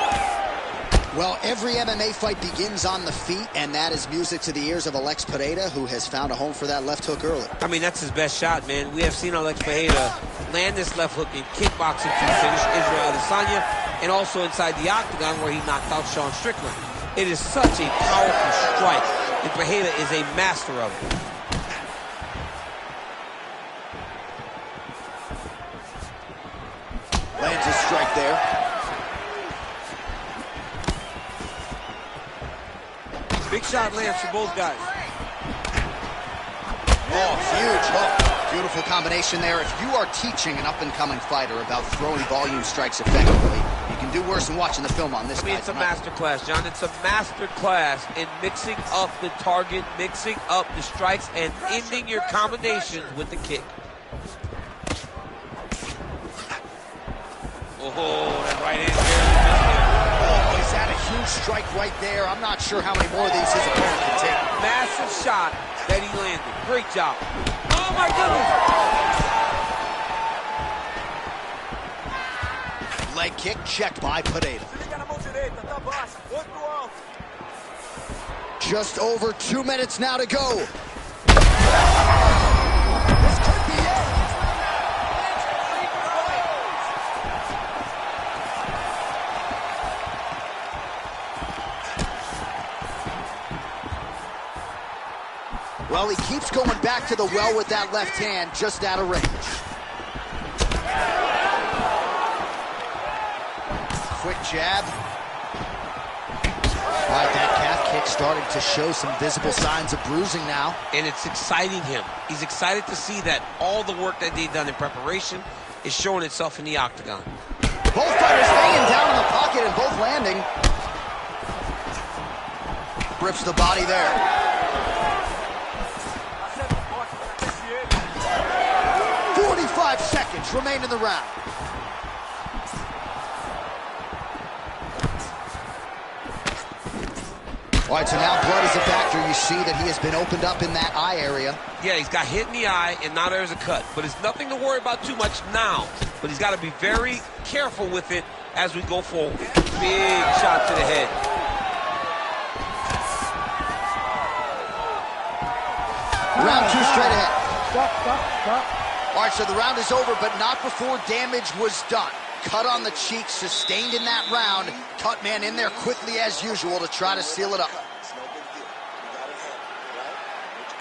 Well, every MMA fight begins on the feet, and that is music to the ears of Alex Pereira, who has found a home for that left hook early. I mean, that's his best shot, man. We have seen Alex Pereira land this left hook in kickboxing to finish Israel Adesanya, and also inside the Octagon where he knocked out Sean Strickland. It is such a powerful strike, and Pereira is a master of it. Lands a strike there. Big shot lands for both guys. Oh, huge hook. Beautiful combination there. If you are teaching an up-and-coming fighter about throwing volume strikes effectively, you can do worse than watching the film on this guy. I mean, it's a master class, John. It's a master class in mixing up the target, mixing up the strikes, and ending your combinations with the kick. Oh, that right hand there. He's had a huge strike right there. I'm not sure how many more of these his opponent can take. Massive shot that he landed. Great job. Oh, my goodness. Leg kick checked by Pereira. Just over 2 minutes now to go. This could be it. Well, he keeps going back to the well with that left hand, just out of range. Quick jab. All right, that calf kick starting to show some visible signs of bruising now. And it's exciting him. He's excited to see that all the work that they've done in preparation is showing itself in the octagon. Both fighters hanging down in the pocket and both landing. Rips the body there. 45 seconds remain in the round. All right, so now blood is a factor. You see that he has been opened up in that eye area. Yeah, he's got hit in the eye, and now there's a cut. But it's nothing to worry about too much now. But he's got to be very careful with it as we go forward. Big shot to the head. Round 2 straight ahead. Stop. All right, so the round is over, but not before damage was done. Cut on the cheek, sustained in that round. Cut man in there quickly as usual to try to seal it up. It's no big deal. You got it handled, right?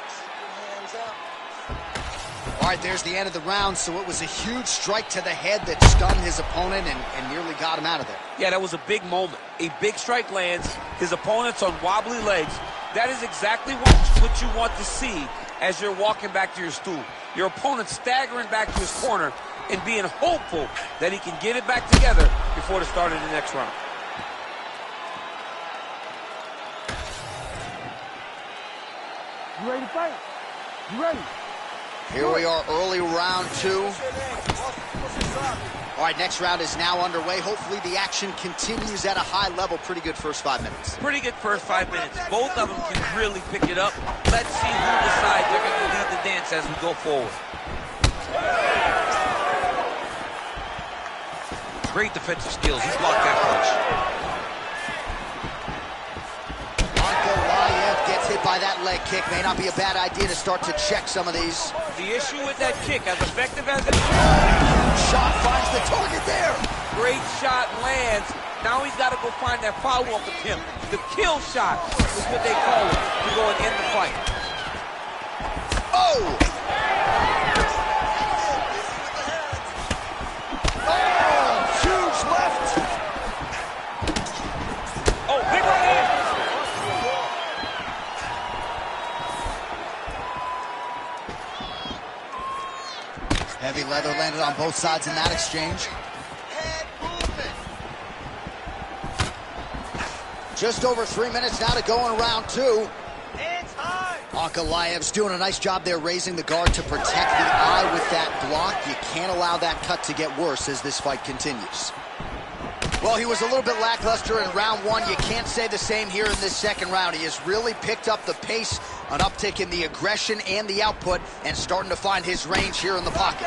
Keep your hands out. All right, there's the end of the round, so it was a huge strike to the head that stunned his opponent and nearly got him out of there. Yeah, that was a big moment. A big strike lands. His opponent's on wobbly legs. That is exactly what you want to see as you're walking back to your stool. Your opponent staggering back to his corner and being hopeful that he can get it back together before the start of the next round. You ready to fight? You ready? Here we are, early round 2. All right, next round is now underway. Hopefully the action continues at a high level. Pretty good first 5 minutes. Pretty good first 5 minutes. Both of them can really pick it up. Let's see who decides they're going to lead the dance as we go forward. Great defensive skills. He's blocked that punch. Gets hit by that leg kick. May not be a bad idea to start to check some of these. The issue with that kick, as effective as it is, Shot finds the target there. great shot lands. Now he's got to go find that follow-up attempt. The kill shot is what they call it to go and end the fight. Oh! Oh, huge left. Oh, big right hand. Heavy leather landed on both sides in that exchange. Just over 3 minutes now to go in round 2. Ankalaev's doing a nice job there raising the guard to protect the eye with that block. You can't allow that cut to get worse as this fight continues. Well, he was a little bit lackluster in round 1. You can't say the same here in this second round. He has really picked up the pace, an uptick in the aggression and the output, and starting to find his range here in the pocket.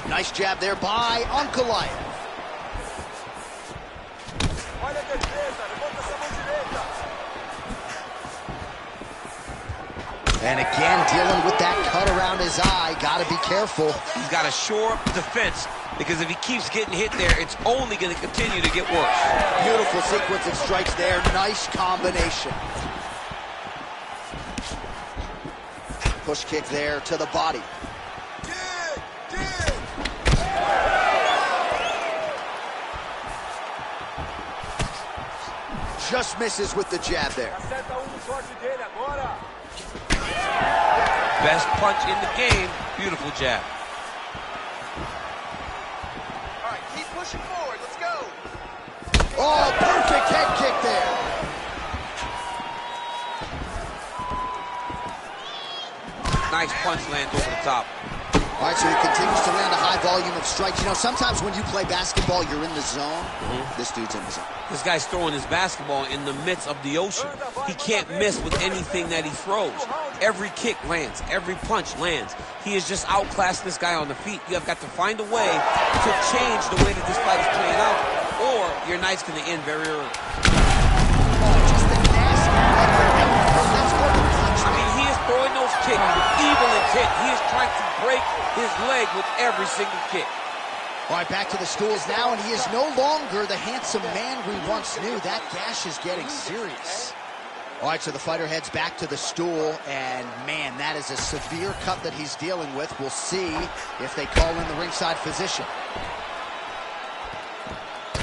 Nice jab there by Ankalaev. And again, dealing with that cut around his eye. Got to be careful. He's got to shore up defense, because if he keeps getting hit there, it's only going to continue to get worse. Beautiful sequence of strikes there. Nice combination. Push kick there to the body. Just misses with the jab there. Best punch in the game. Beautiful jab. All right, keep pushing forward. Let's go. Oh, perfect head kick there. Nice punch lands over the top. All right, so he continues to land a high volume of strikes. You know, sometimes when you play basketball, you're in the zone. This dude's in the zone. This guy's throwing his basketball in the midst of the ocean. He can't miss with anything that he throws. Every kick lands. Every punch lands. He is just outclassing this guy on the feet. You have got to find a way to change the way that this fight is playing out, or your night's going to end very early. Oh, just the nasty that's what the punch. I mean, he is throwing those kicks with evil intent. He is trying to break his leg with every single kick. All right, back to the stools now, and he is no longer the handsome man we once knew. That gash is getting serious. All right, so the fighter heads back to the stool, and man, that is a severe cut that he's dealing with. We'll see if they call in the ringside physician.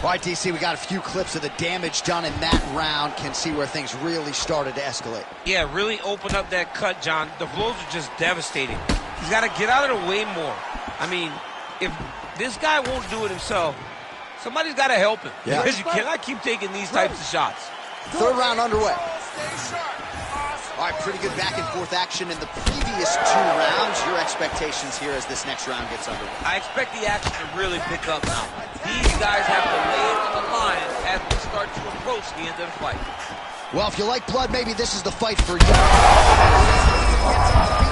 All right, DC, we got a few clips of the damage done in that round. Can see where things really started to escalate. Yeah, really opened up that cut, John. The blows are just devastating. He's got to get out of the way more. I mean, if this guy won't do it himself, somebody's got to help him. Yeah. Because you cannot keep taking these types of shots. Third round underway. All right, pretty good back and forth action in the previous 2 rounds. Your expectations here as this next round gets underway? I expect the action to really pick up now. These guys have to lay it on the line as we start to approach the end of the fight. Well, if you like blood, maybe this is the fight for you.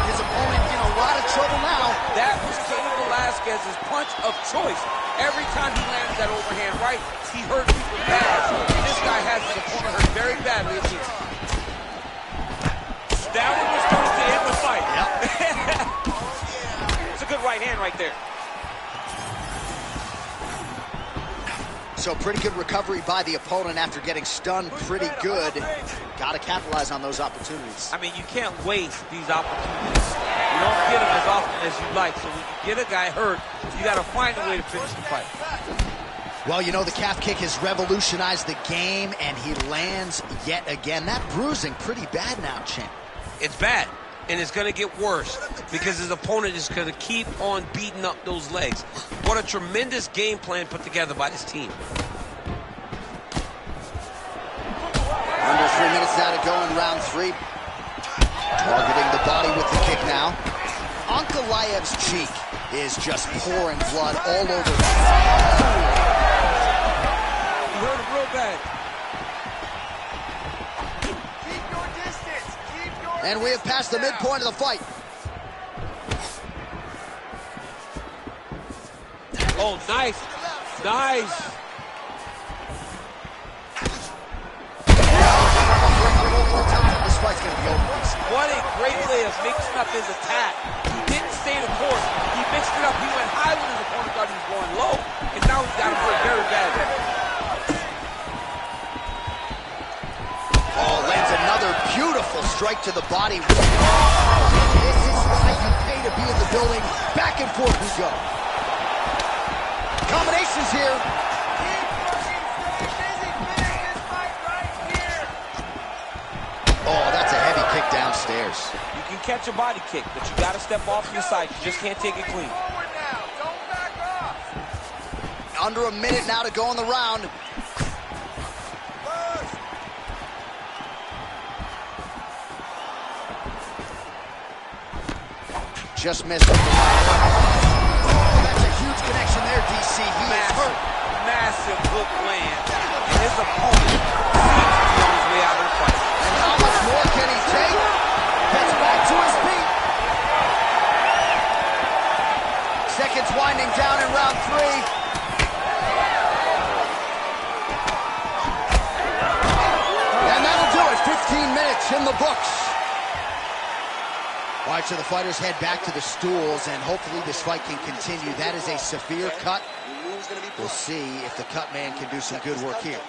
His opponent in a lot of trouble now. That was Velasquez's punch of choice. Every time he lands that overhand right, he hurt people bad. This guy has his opponent hurt very badly. That one was supposed to end the fight. Yep. It's a good right hand right there. So pretty good recovery by the opponent after getting stunned pretty good. Got to capitalize on those opportunities. I mean, you can't waste these opportunities. You don't get them as often as you like. So when you get a guy hurt, you got to find a way to finish the fight. Well, you know, the calf kick has revolutionized the game, and he lands yet again. That bruising pretty bad now, champ. It's bad, and it's going to get worse because his opponent is going to keep on beating up those legs. What a tremendous game plan put together by this team. Under 3 minutes now to go in round 3. Targeting the body with the kick now. Ankalaev's cheek is just pouring blood all over. He hurt him real bad. And we have passed the midpoint of the fight. Oh, nice. Nice. This fight's going to be over. What a great way of mixing up his attack. He didn't stay the course. He mixed it up. He went high when his opponent thought he was going low. And now he's got him hurt very badly. Oh, lands another beautiful strike to the body. This is why you pay to be in the building. Back and forth we go. Combinations here. Oh, that's a heavy kick downstairs. You can catch a body kick, but you got to step off to the side. You just can't take it clean. Under a minute now to go in the round. Just missed it. Oh, that's a huge connection there, DC. He is hurt. Massive hook land. And his opponent seems to be on his way out of the fight. And how much more can he take? Gets back to his feet. Seconds winding down in round 3. And that'll do it. 15 minutes in the books. All right, so the fighters head back to the stools, and hopefully this fight can continue. That is a severe cut. We'll see if the cut man can do some good work here.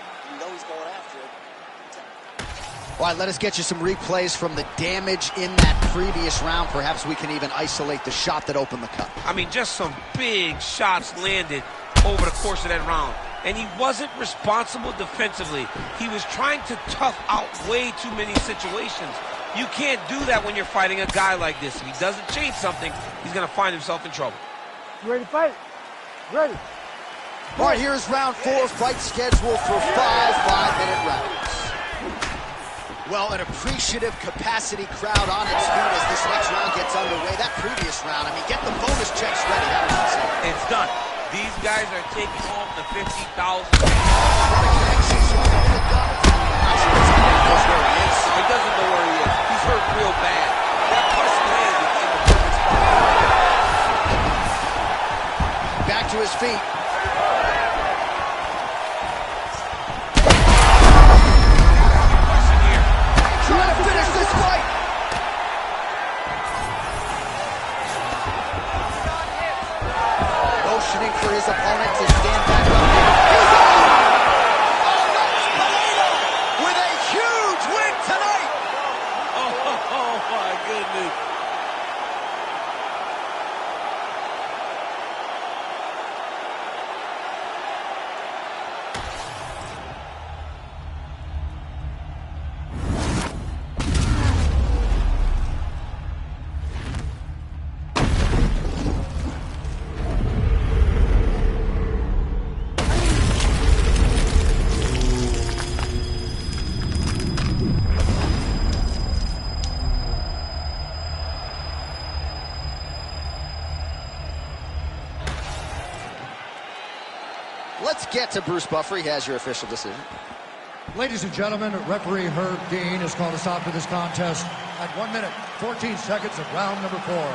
All right, let us get you some replays from the damage in that previous round. Perhaps we can even isolate the shot that opened the cut. I mean, just some big shots landed over the course of that round. And he wasn't responsible defensively. He was trying to tough out way too many situations. You can't do that when you're fighting a guy like this. If he doesn't change something, he's going to find himself in trouble. You ready to fight? Ready. All right, here's round 4. Fight scheduled for 5 5-minute rounds. Well, an appreciative capacity crowd on its feet as this next round gets underway. That previous round, I mean, get the bonus checks ready. That was insane. It's done. These guys are taking home the $50,000. He doesn't know where he is. He's hurt real bad. That punch landed in the perfect spot. Back to his feet. Trying to finish this fight. Motioning for his opponent to stand back up. He's on! With a huge win tonight! get to Bruce Buffer. He has your official decision. Ladies and gentlemen, referee Herb Dean has called a stop to this contest at 1 minute, 14 seconds of round number 4.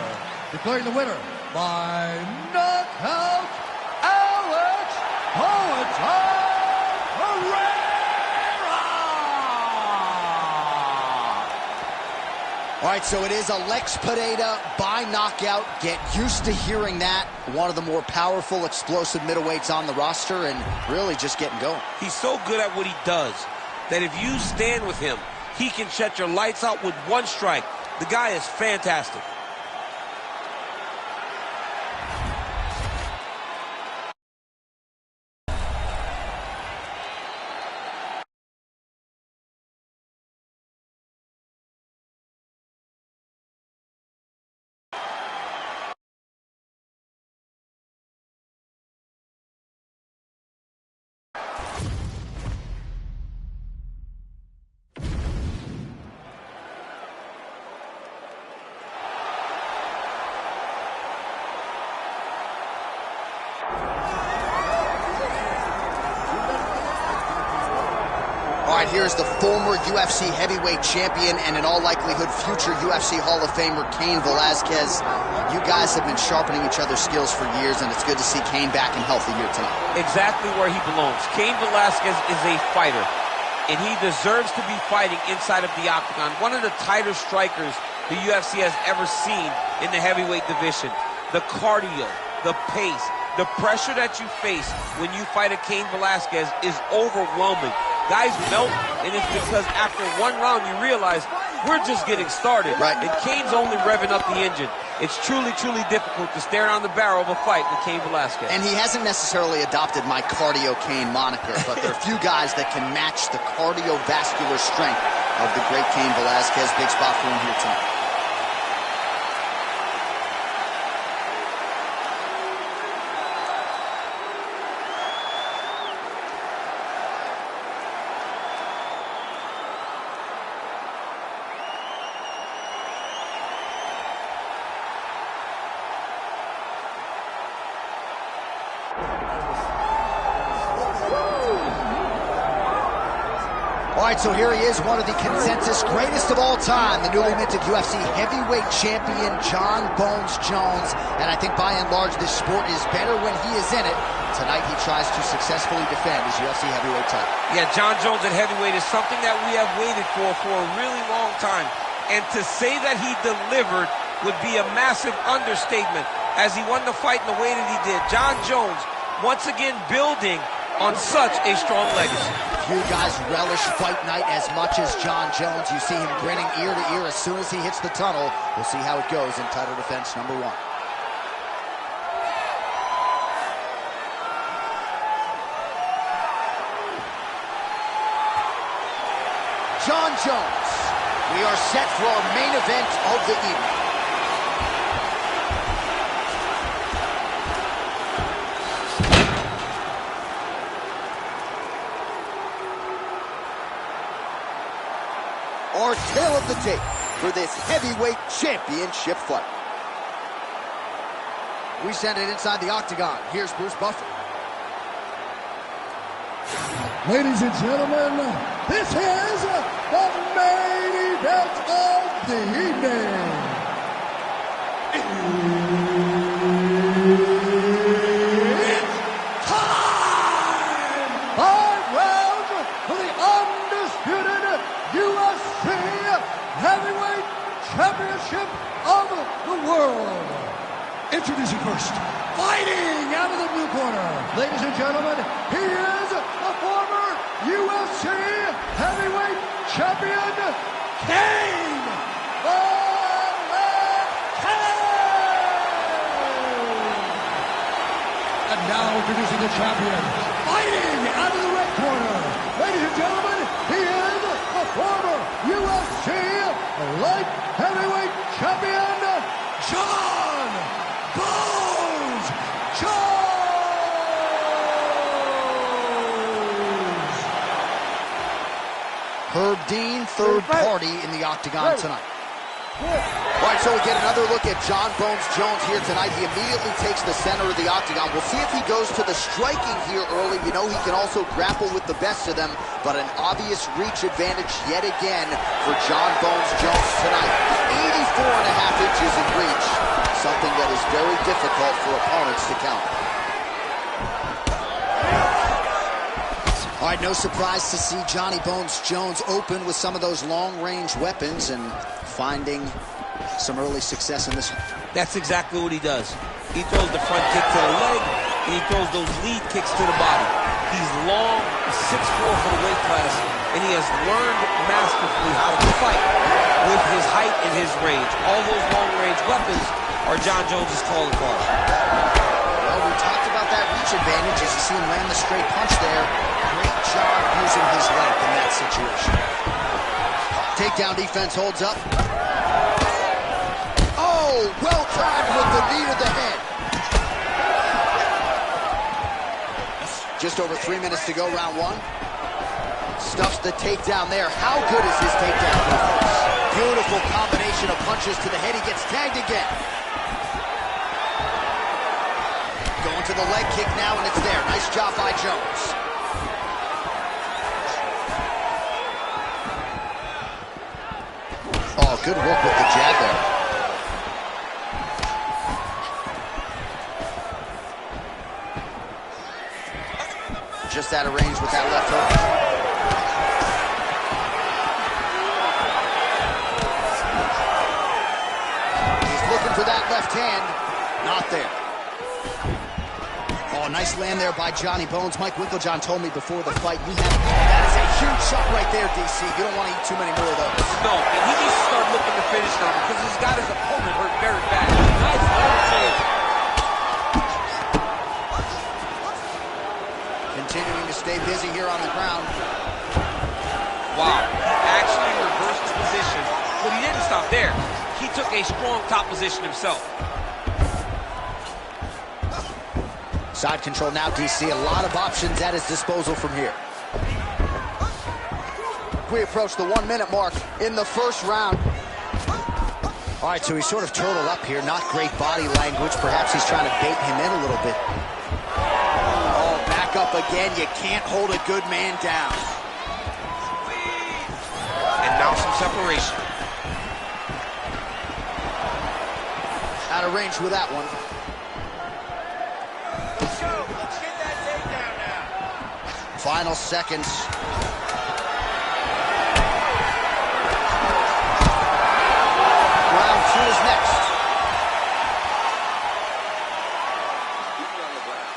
Declaring the winner by knockout, Alex Herrera! All right, so it is Alex Pereira by knockout. Get used to hearing that. One of the more powerful, explosive middleweights on the roster, and really just getting going. He's so good at what he does that if you stand with him, he can shut your lights out with one strike. The guy is fantastic. All right, here's the former UFC heavyweight champion and in all likelihood future UFC Hall of Famer, Cain Velasquez. You guys have been sharpening each other's skills for years, and it's good to see Cain back and healthy here tonight. Exactly where he belongs. Cain Velasquez is a fighter, and he deserves to be fighting inside of the octagon. One of the tighter strikers the UFC has ever seen in the heavyweight division. The cardio, the pace, the pressure that you face when you fight a Cain Velasquez is overwhelming. Guys melt, and it's because after one round you realize we're just getting started. Right. And Cain's only revving up the engine. It's truly, truly difficult to stare down the barrel of a fight with Cain Velasquez. And he hasn't necessarily adopted my Cardio Cain moniker, but there are few guys that can match the cardiovascular strength of the great Cain Velasquez. Big spot for him here tonight. All right, so here he is, one of the consensus greatest of all time, the newly minted UFC heavyweight champion, Jon Bones Jones. And I think by and large, this sport is better when he is in it. Tonight, he tries to successfully defend his UFC heavyweight title. Yeah, Jon Jones at heavyweight is something that we have waited for a really long time. And to say that he delivered would be a massive understatement as he won the fight in the way that he did. Jon Jones, once again, building on such a strong legacy. Few guys relish fight night as much as Jon Jones. You see him grinning ear to ear as soon as he hits the tunnel. We'll see how it goes in title defense number 1. Jon Jones. We are set for our main event of the evening. Our tale of the tape for this heavyweight championship fight. We send it inside the octagon. Here's Bruce Buffer. Ladies and gentlemen, this is the main event of the evening. It's time! 5 rounds for the undisputed UFC Heavyweight Championship of the world. Introducing first, fighting out of the blue corner. Ladies and gentlemen, he is the former UFC Heavyweight Champion, Cain Velasquez. And now introducing the champion, fighting out of the red corner. Ladies and gentlemen, he is the former UFC Light Heavyweight Champion, Jon Bones Jones. Herb Dean, third party in the octagon tonight. All All right, so we get another look at Jon Bones Jones here tonight. He immediately takes the center of the octagon. We'll see if he goes to the striking here early. We know he can also grapple with the best of them, but an obvious reach advantage yet again for Jon Bones Jones tonight. 84.5 inches in reach, something that is very difficult for opponents to counter. All right, no surprise to see Johnny Bones Jones open with some of those long-range weapons and finding some early success in this one. That's exactly what he does. He throws the front kick to the leg, and he throws those lead kicks to the body. He's long, 6'4" for the weight class, and he has learned masterfully how to fight with his height and his range. All those long-range weapons are Jon Jones' calling card. Well, we talked about that reach advantage as you see him land the straight punch there. Great job using his length in that situation. Takedown defense holds up. Oh, well timed with the knee to the head. Just over 3 minutes to go, round one. Stuffs the takedown there. How good is his takedown defense? Beautiful combination of punches to the head. He gets tagged again. Going to the leg kick now, and it's there. Nice job by Jones. Oh, good work with the jab there. Just out of range with that left hook. He's looking for that left hand. Not there. Oh, nice land there by Johnny Bones. Mike Winkeljohn told me before the fight, that is a huge shot right there, DC. You don't want to eat too many more of those. No, and he needs to start looking to finish now because he's got his opponent hurt very bad. Nice leverage. Continuing to stay busy here on the ground. Wow, he actually reversed his position, but he didn't stop there. He took a strong top position himself. Side control now, DC. A lot of options at his disposal from here. We approach the 1 minute mark in the first round. All right, so he's sort of turtled up here. Not great body language. Perhaps he's trying to bait him in a little bit. Oh, back up again. You can't hold a good man down. And now some separation. Out of range with that one. Let's get that takedown now. Final seconds. Round two is next. Beating on the ground.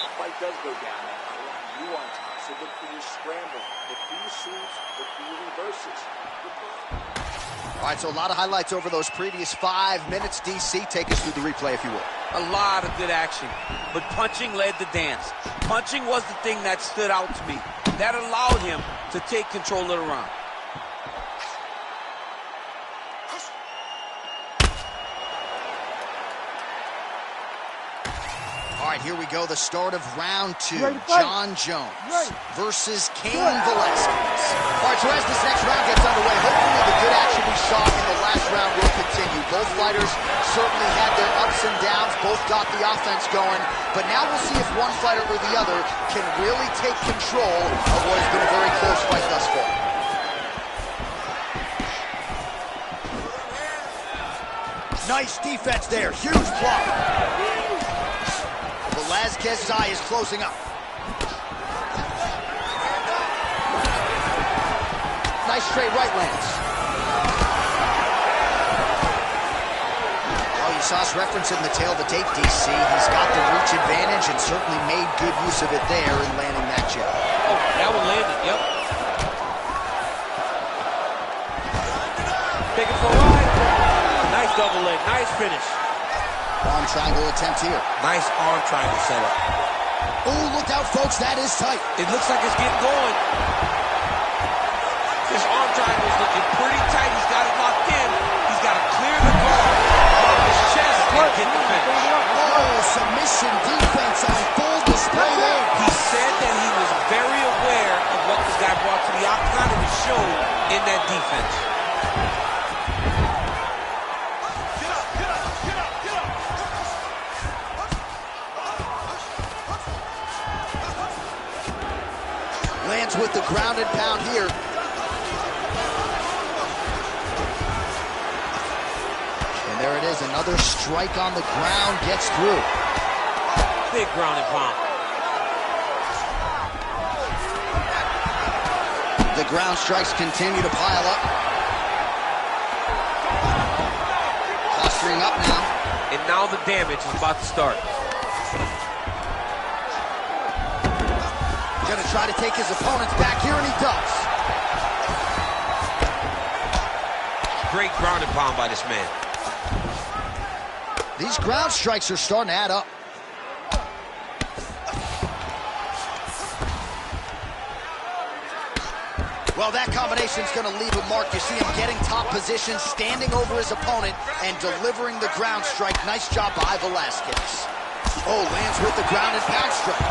The fight does go down. A lot of nuance. So look for your scramble. Look for your sweeps. Look for your reverses. All right, so a lot of highlights over those previous 5 minutes. DC, take us through the replay, if you will. A lot of good action, but punching led the dance. Punching was the thing that stood out to me. That allowed him to take control of the round. All right, here we go, the start of round two. Jon Jones versus Cain Velasquez. All right, so as this next round gets underway, hopefully the good action we saw in the last round will continue. Both fighters certainly had their ups and downs, both got the offense going, but now we'll see if one fighter or the other can really take control of what has been a very close fight thus far. Nice defense there, huge block. Velasquez's eye is closing up. Nice straight right lands. Oh, you saw us referencing the tail of the tape, DC. He's got the reach advantage and certainly made good use of it there in landing that jab. Oh, that one landed, yep. Take it for a ride. Nice double leg, nice finish. Arm triangle attempt here. Nice arm triangle setup. Oh, look out, folks. That is tight. It looks like it's getting going. This arm triangle is looking pretty tight. He's got it locked in. He's got to clear the guard off his chest and get the finish. Oh, submission defense on full display there. He said that he was very aware of what this guy brought to the octagon, and it showed in that defense. lands with the ground and pound here. And there it is, another strike on the ground, gets through. Big ground and pound. The ground strikes continue to pile up. Posturing up now. And now the damage is about to start. Gonna try to take his opponents back here, and he does. Great ground and pound by this man. These ground strikes are starting to add up. Well, that combination's gonna leave a mark. You see him getting top position, standing over his opponent, and delivering the ground strike. Nice job by Velasquez. Oh, lands with the ground and pound strike.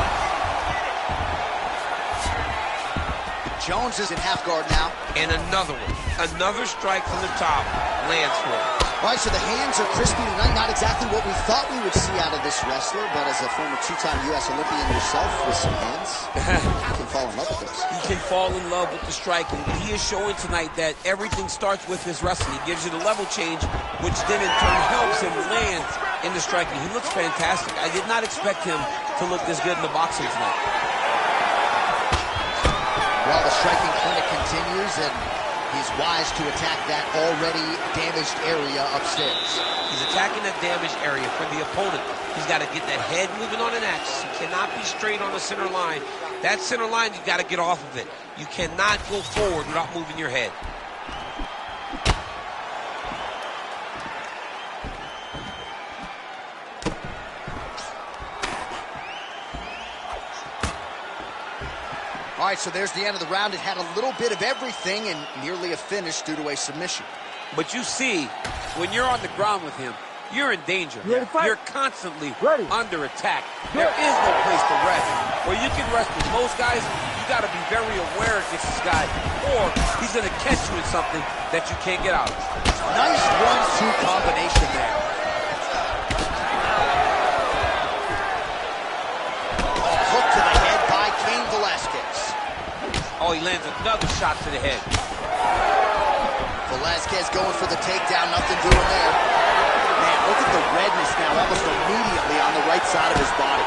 Jones is in half guard now. And another one. Another strike from the top. Lands for him. All right, so the hands are crispy tonight. Not exactly what we thought we would see out of this wrestler, but as a former two-time U.S. Olympian yourself with some hands, you can fall in love with those. He can fall in love with the striking. He is showing tonight that everything starts with his wrestling. He gives you the level change, which then in turn helps him land in the striking. He looks fantastic. I did not expect him to look this good in the boxing tonight. Well, the striking clinic continues, and he's wise to attack that already damaged area upstairs. He's attacking that damaged area for the opponent. He's got to get that head moving on an axis. He cannot be straight on the center line. That center line, you've got to get off of it. You cannot go forward without moving your head. All right, so there's the end of the round. It had a little bit of everything and nearly a finish due to a submission. But you see, when you're on the ground with him, you're in danger. Ready to fight? You're constantly Ready. under attack. There is no place to rest. Where you can rest with most guys, you got to be very aware against this guy, or he's going to catch you in something that you can't get out of. Nice 1-2 combination there. Hook to the head by Velasquez. Oh, he lands another shot to the head. Velasquez going for the takedown, nothing doing there. Man, look at the redness now almost immediately on the right side of his body.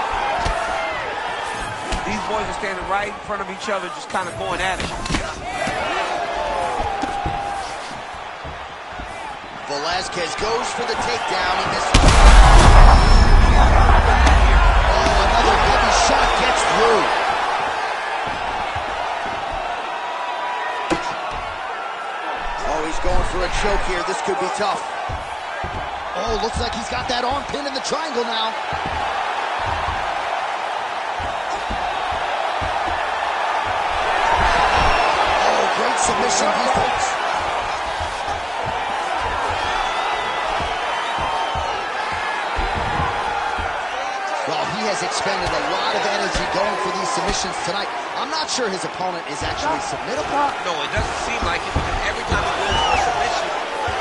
These boys are standing right in front of each other, just kind of going at it. Velasquez goes for the takedown. He misses. Oh, another heavy shot gets through. He's going for a choke here. This could be tough. Oh, looks like he's got that arm pin in the triangle now. Oh, great submission defense. Well, he has expended a lot of energy going for these submissions tonight. I'm not sure his opponent is actually submittable. No, it doesn't seem like it, because every time he goes for a submission,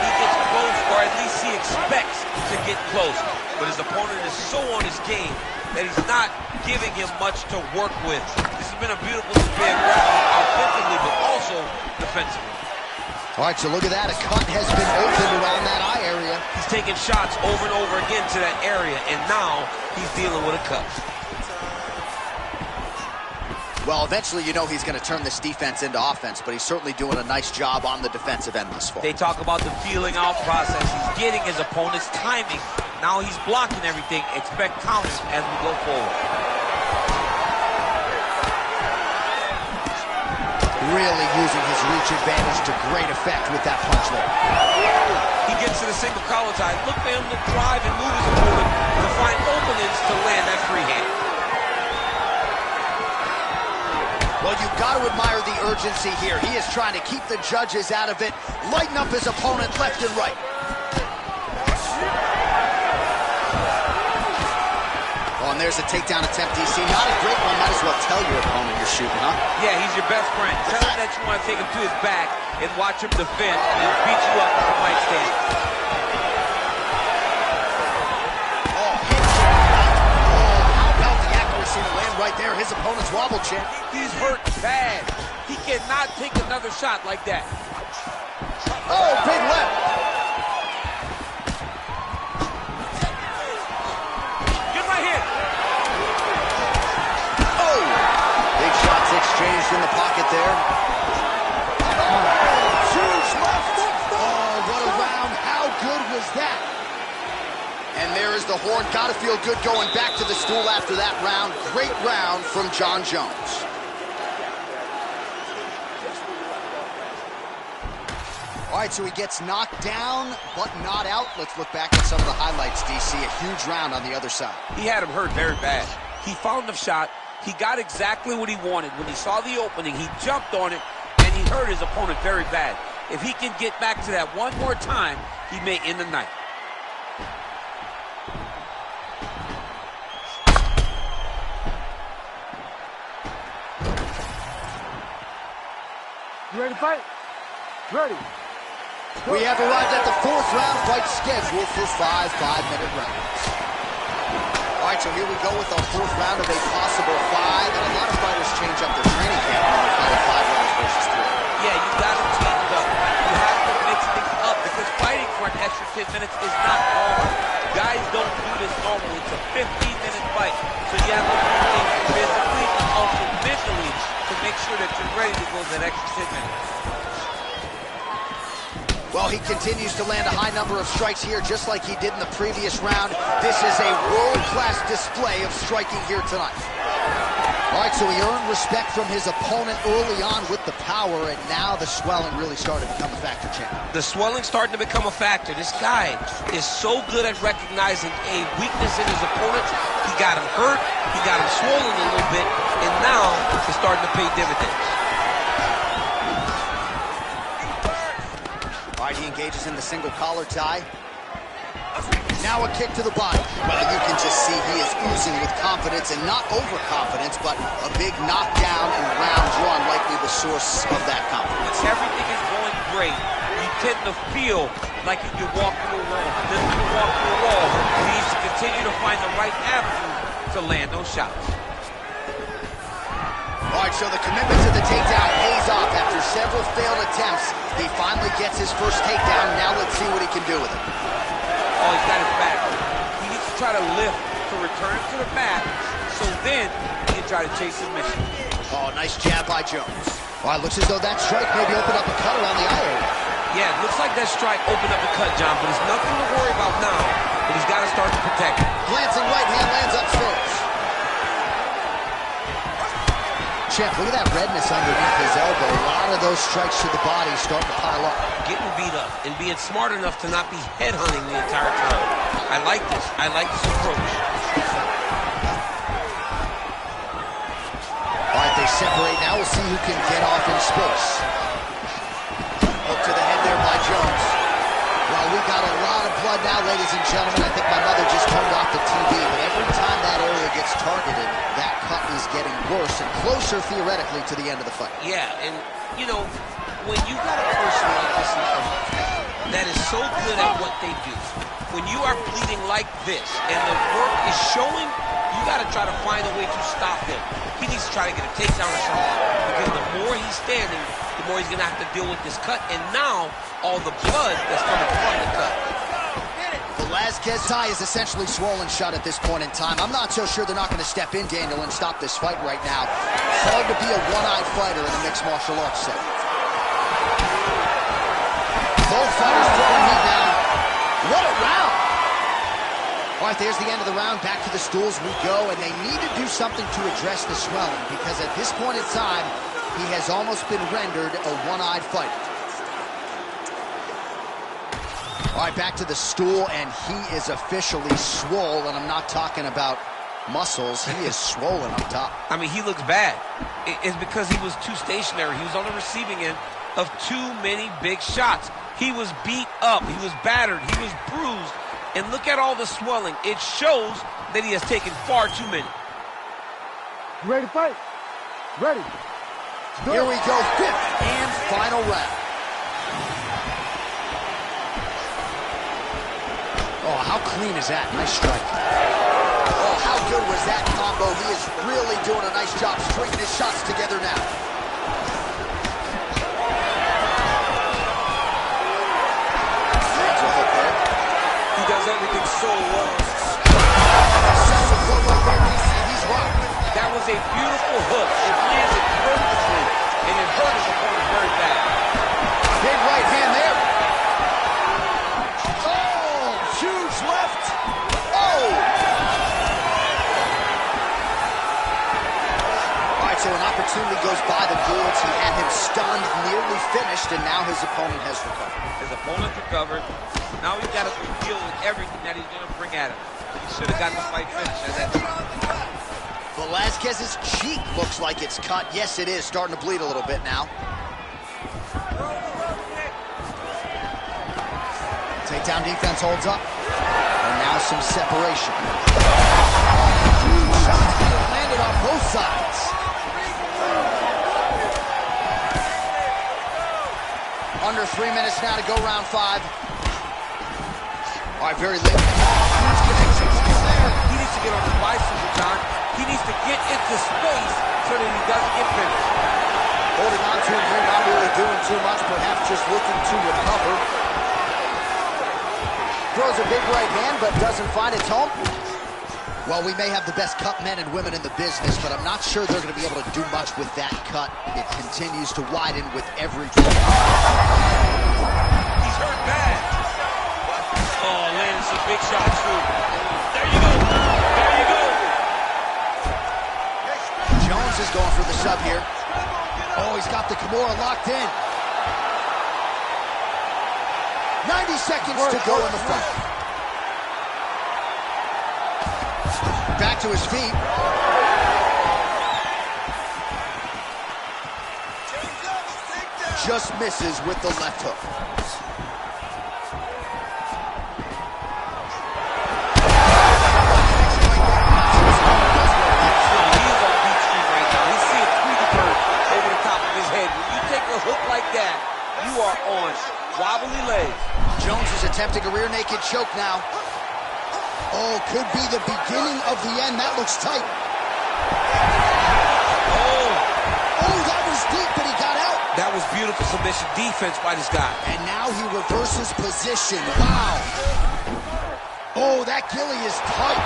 he gets close, or at least he expects to get close. But his opponent is so on his game that he's not giving him much to work with. This has been a beautiful display of grappling offensively, but also defensively. All right, so look at that. A cut has been opened around that eye area. He's taking shots over and over again to that area, and now he's dealing with a cut. Well, eventually you know he's going to turn this defense into offense, but he's certainly doing a nice job on the defensive end this far. They talk about the feeling out process. He's getting his opponent's timing. Now he's blocking everything. Expect counters as we go forward. Really using his reach advantage to great effect with that punch there. He gets to the single collar tie. Look for him to drive and move his opponent to find openings to land that free hand. Well, you've got to admire the urgency here. He is trying to keep the judges out of it, lighten up his opponent left and right. Oh, and there's a takedown attempt, DC. Not a great one. Might as well tell your opponent you're shooting, huh? Yeah, he's your best friend. Tell him that you want to take him to his back and watch him defend and he'll beat you up with the mic stand. Oh, hit. Oh, how about the accuracy to land right there. His opponent's wobble, champ. He's hurt bad. He cannot take another shot like that. Oh, big left. Get right here. Oh, big shots exchanged in the pocket there. Huge left. Oh, what a round. How good was that? And there is the horn. Gotta feel good going back to the stool after that round. Great round from Jon Jones. All right, so he gets knocked down, but not out. Let's look back at some of the highlights, DC. A huge round on the other side. He had him hurt very bad. He found the shot. He got exactly what he wanted. When he saw the opening, he jumped on it, and he hurt his opponent very bad. If he can get back to that one more time, he may end the night. You ready to fight? Ready. We have arrived at the fourth round fight scheduled for 5 5-minute rounds. All right, so here we go with our fourth round of a possible 5, and a lot of fighters change up their training camp when they're fighting 5 rounds versus 3. Yeah, you got to change it up. You have to mix things up because fighting for an extra 10 minutes is not normal. Guys don't do this normally. It's a 15-minute fight, so you have to do things physically and also mentally to make sure that you're ready to go that extra 10 minutes. Well, he continues to land a high number of strikes here, just like he did in the previous round. This is a world-class display of striking here tonight. All right, so he earned respect from his opponent early on with the power, and now the swelling really started to become a factor, champ. The swelling starting to become a factor. This guy is so good at recognizing a weakness in his opponent. He got him hurt, he got him swollen a little bit, and now it's starting to pay dividends. All right, he engages in the single collar tie. Now a kick to the body. Well, you can just see he is oozing with confidence, and not overconfidence, but a big knockdown and round drawn, likely the source of that confidence. Everything is going great. You tend to feel like you can walk through a wall. Then when you walk through a wall, he needs to continue to find the right avenue to land those shots. All right, so the commitment to the takedown pays off. After several failed attempts, he finally gets his first takedown. Now let's see what he can do with it. Oh, he's got his back. He needs to try to lift to return to the mat, so then he can try to chase his mission. Oh, nice jab by Jones. All right, looks as though that strike maybe opened up a cut around the eye area. Yeah, it looks like that strike opened up a cut, John, but it's nothing to worry about now, but he's got to start to protect it. Glancing right hand lands upstairs. Champ, look at that redness underneath his elbow. A lot of those strikes to the body starting to pile up. Getting beat up and being smart enough to not be headhunting the entire time. I like this. I like this approach. All right, they separate now. We'll see who can get off in space. Hook to the head there by Jones. Well, we got a lot of blood now, ladies and gentlemen. I think my mother just turned off the TV, but every time that area gets targeted, that cut is getting worse and closer, theoretically, to the end of the fight. Yeah, and, you know, when you got a person like this in front of you that is so good at what they do, when you are bleeding like this and the work is showing, you got to try to find a way to stop him. He needs to try to get a takedown or something, because the more he's standing, the more he's going to have to deal with this cut, and now all the blood that's coming from the cut. Velasquez tie is essentially swollen shut at this point in time. I'm not so sure they're not going to step in, Daniel, and stop this fight right now. Hard to be a one-eyed fighter in the mixed martial arts setting. Both fighters throwing heat down. What a round! All right, there's the end of the round. Back to the stools we go, and they need to do something to address the swelling, because at this point in time, he has almost been rendered a one-eyed fighter. All right, back to the stool, and he is officially swole, and I'm not talking about muscles. He is swollen up top. I mean, he looks bad. It's because he was too stationary. He was on the receiving end of too many big shots. He was beat up. He was battered. He was bruised. And look at all the swelling. It shows that he has taken far too many. You ready to fight? Ready. Here we go, fifth and final round. Oh, how clean is that? Nice strike. Oh, how good was that combo? He is really doing a nice job stringing his shots together now. He does everything so well. He's rocked. That was a beautiful hook. It landed perfectly, and it hurt his opponent very bad. Big right hand there. Oh, huge left. Oh! All right, so an opportunity goes by the boards. He had him stunned, nearly finished, and now his opponent has recovered. His opponent recovered. Now he's got to deal with everything that he's going to bring at him. He should have gotten the fight finished at that time. Velasquez's cheek looks like it's cut. Yes, it is. Starting to bleed a little bit now. Takedown defense holds up. And now some separation. Huge shots being landed on both sides. Under 3 minutes now to go round 5. All right, very late. Huge connection there. He needs to get on the bicycle, John. He needs to get into space so that he doesn't get finished. Holding on to him here, not really doing too much, perhaps just looking to recover. Throws a big right hand, but doesn't find its home. Well, we may have the best cut men and women in the business, but I'm not sure they're going to be able to do much with that cut. It continues to widen with every draw. He's hurt bad. Oh, landed some big shots, too. There you go. There you go. Jones is going for the sub here. Oh, he's got the Kimura locked in. 90 seconds to go in the fight. Back to his feet. Just misses with the left hook. Hook like that, you are on wobbly legs. Jones is attempting a rear naked choke now. Oh, could be the beginning of the end. That looks tight. Oh, that was deep, but he got out. That was beautiful submission defense by this guy. And now he reverses position. Wow. Oh, that ghillie is tight.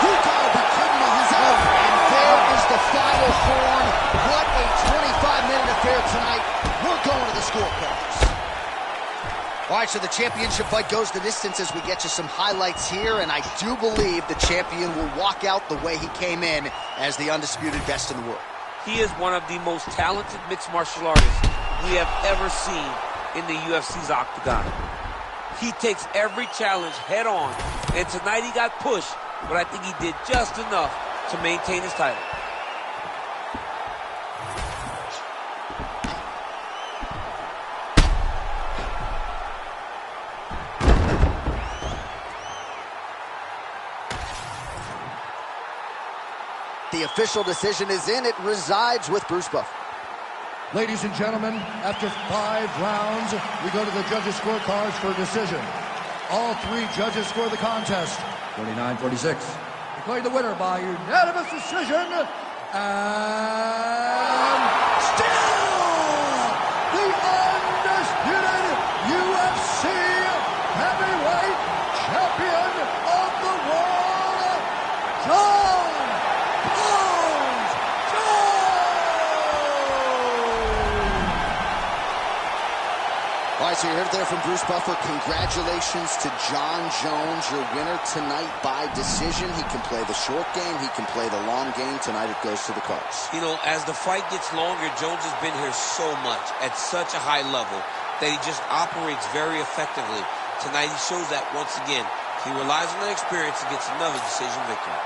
You gotta be kidding me. He's out. And there is the final horn. What a 25-minute affair tonight. We're going to the scorecards. All right, so the championship fight goes the distance as we get you some highlights here, and I do believe the champion will walk out the way he came in as the undisputed best in the world. He is one of the most talented mixed martial artists we have ever seen in the UFC's octagon. He takes every challenge head on, and tonight he got pushed, but I think he did just enough to maintain his title. The official decision is in. It resides with Bruce Buffer. Ladies and gentlemen, after 5 rounds, we go to the judges' scorecards for a decision. All 3 judges score the contest. 49-46. Declared the winner by unanimous decision, and still the undisputed UFC heavyweight champion of the world, Jon All right, so you heard it there from Bruce Buffer. Congratulations to Jon Jones, your winner tonight by decision. He can play the short game. He can play the long game. Tonight it goes to the cards. You know, as the fight gets longer, Jones has been here so much at such a high level that he just operates very effectively. Tonight he shows that once again. He relies on that experience and gets another decision victory.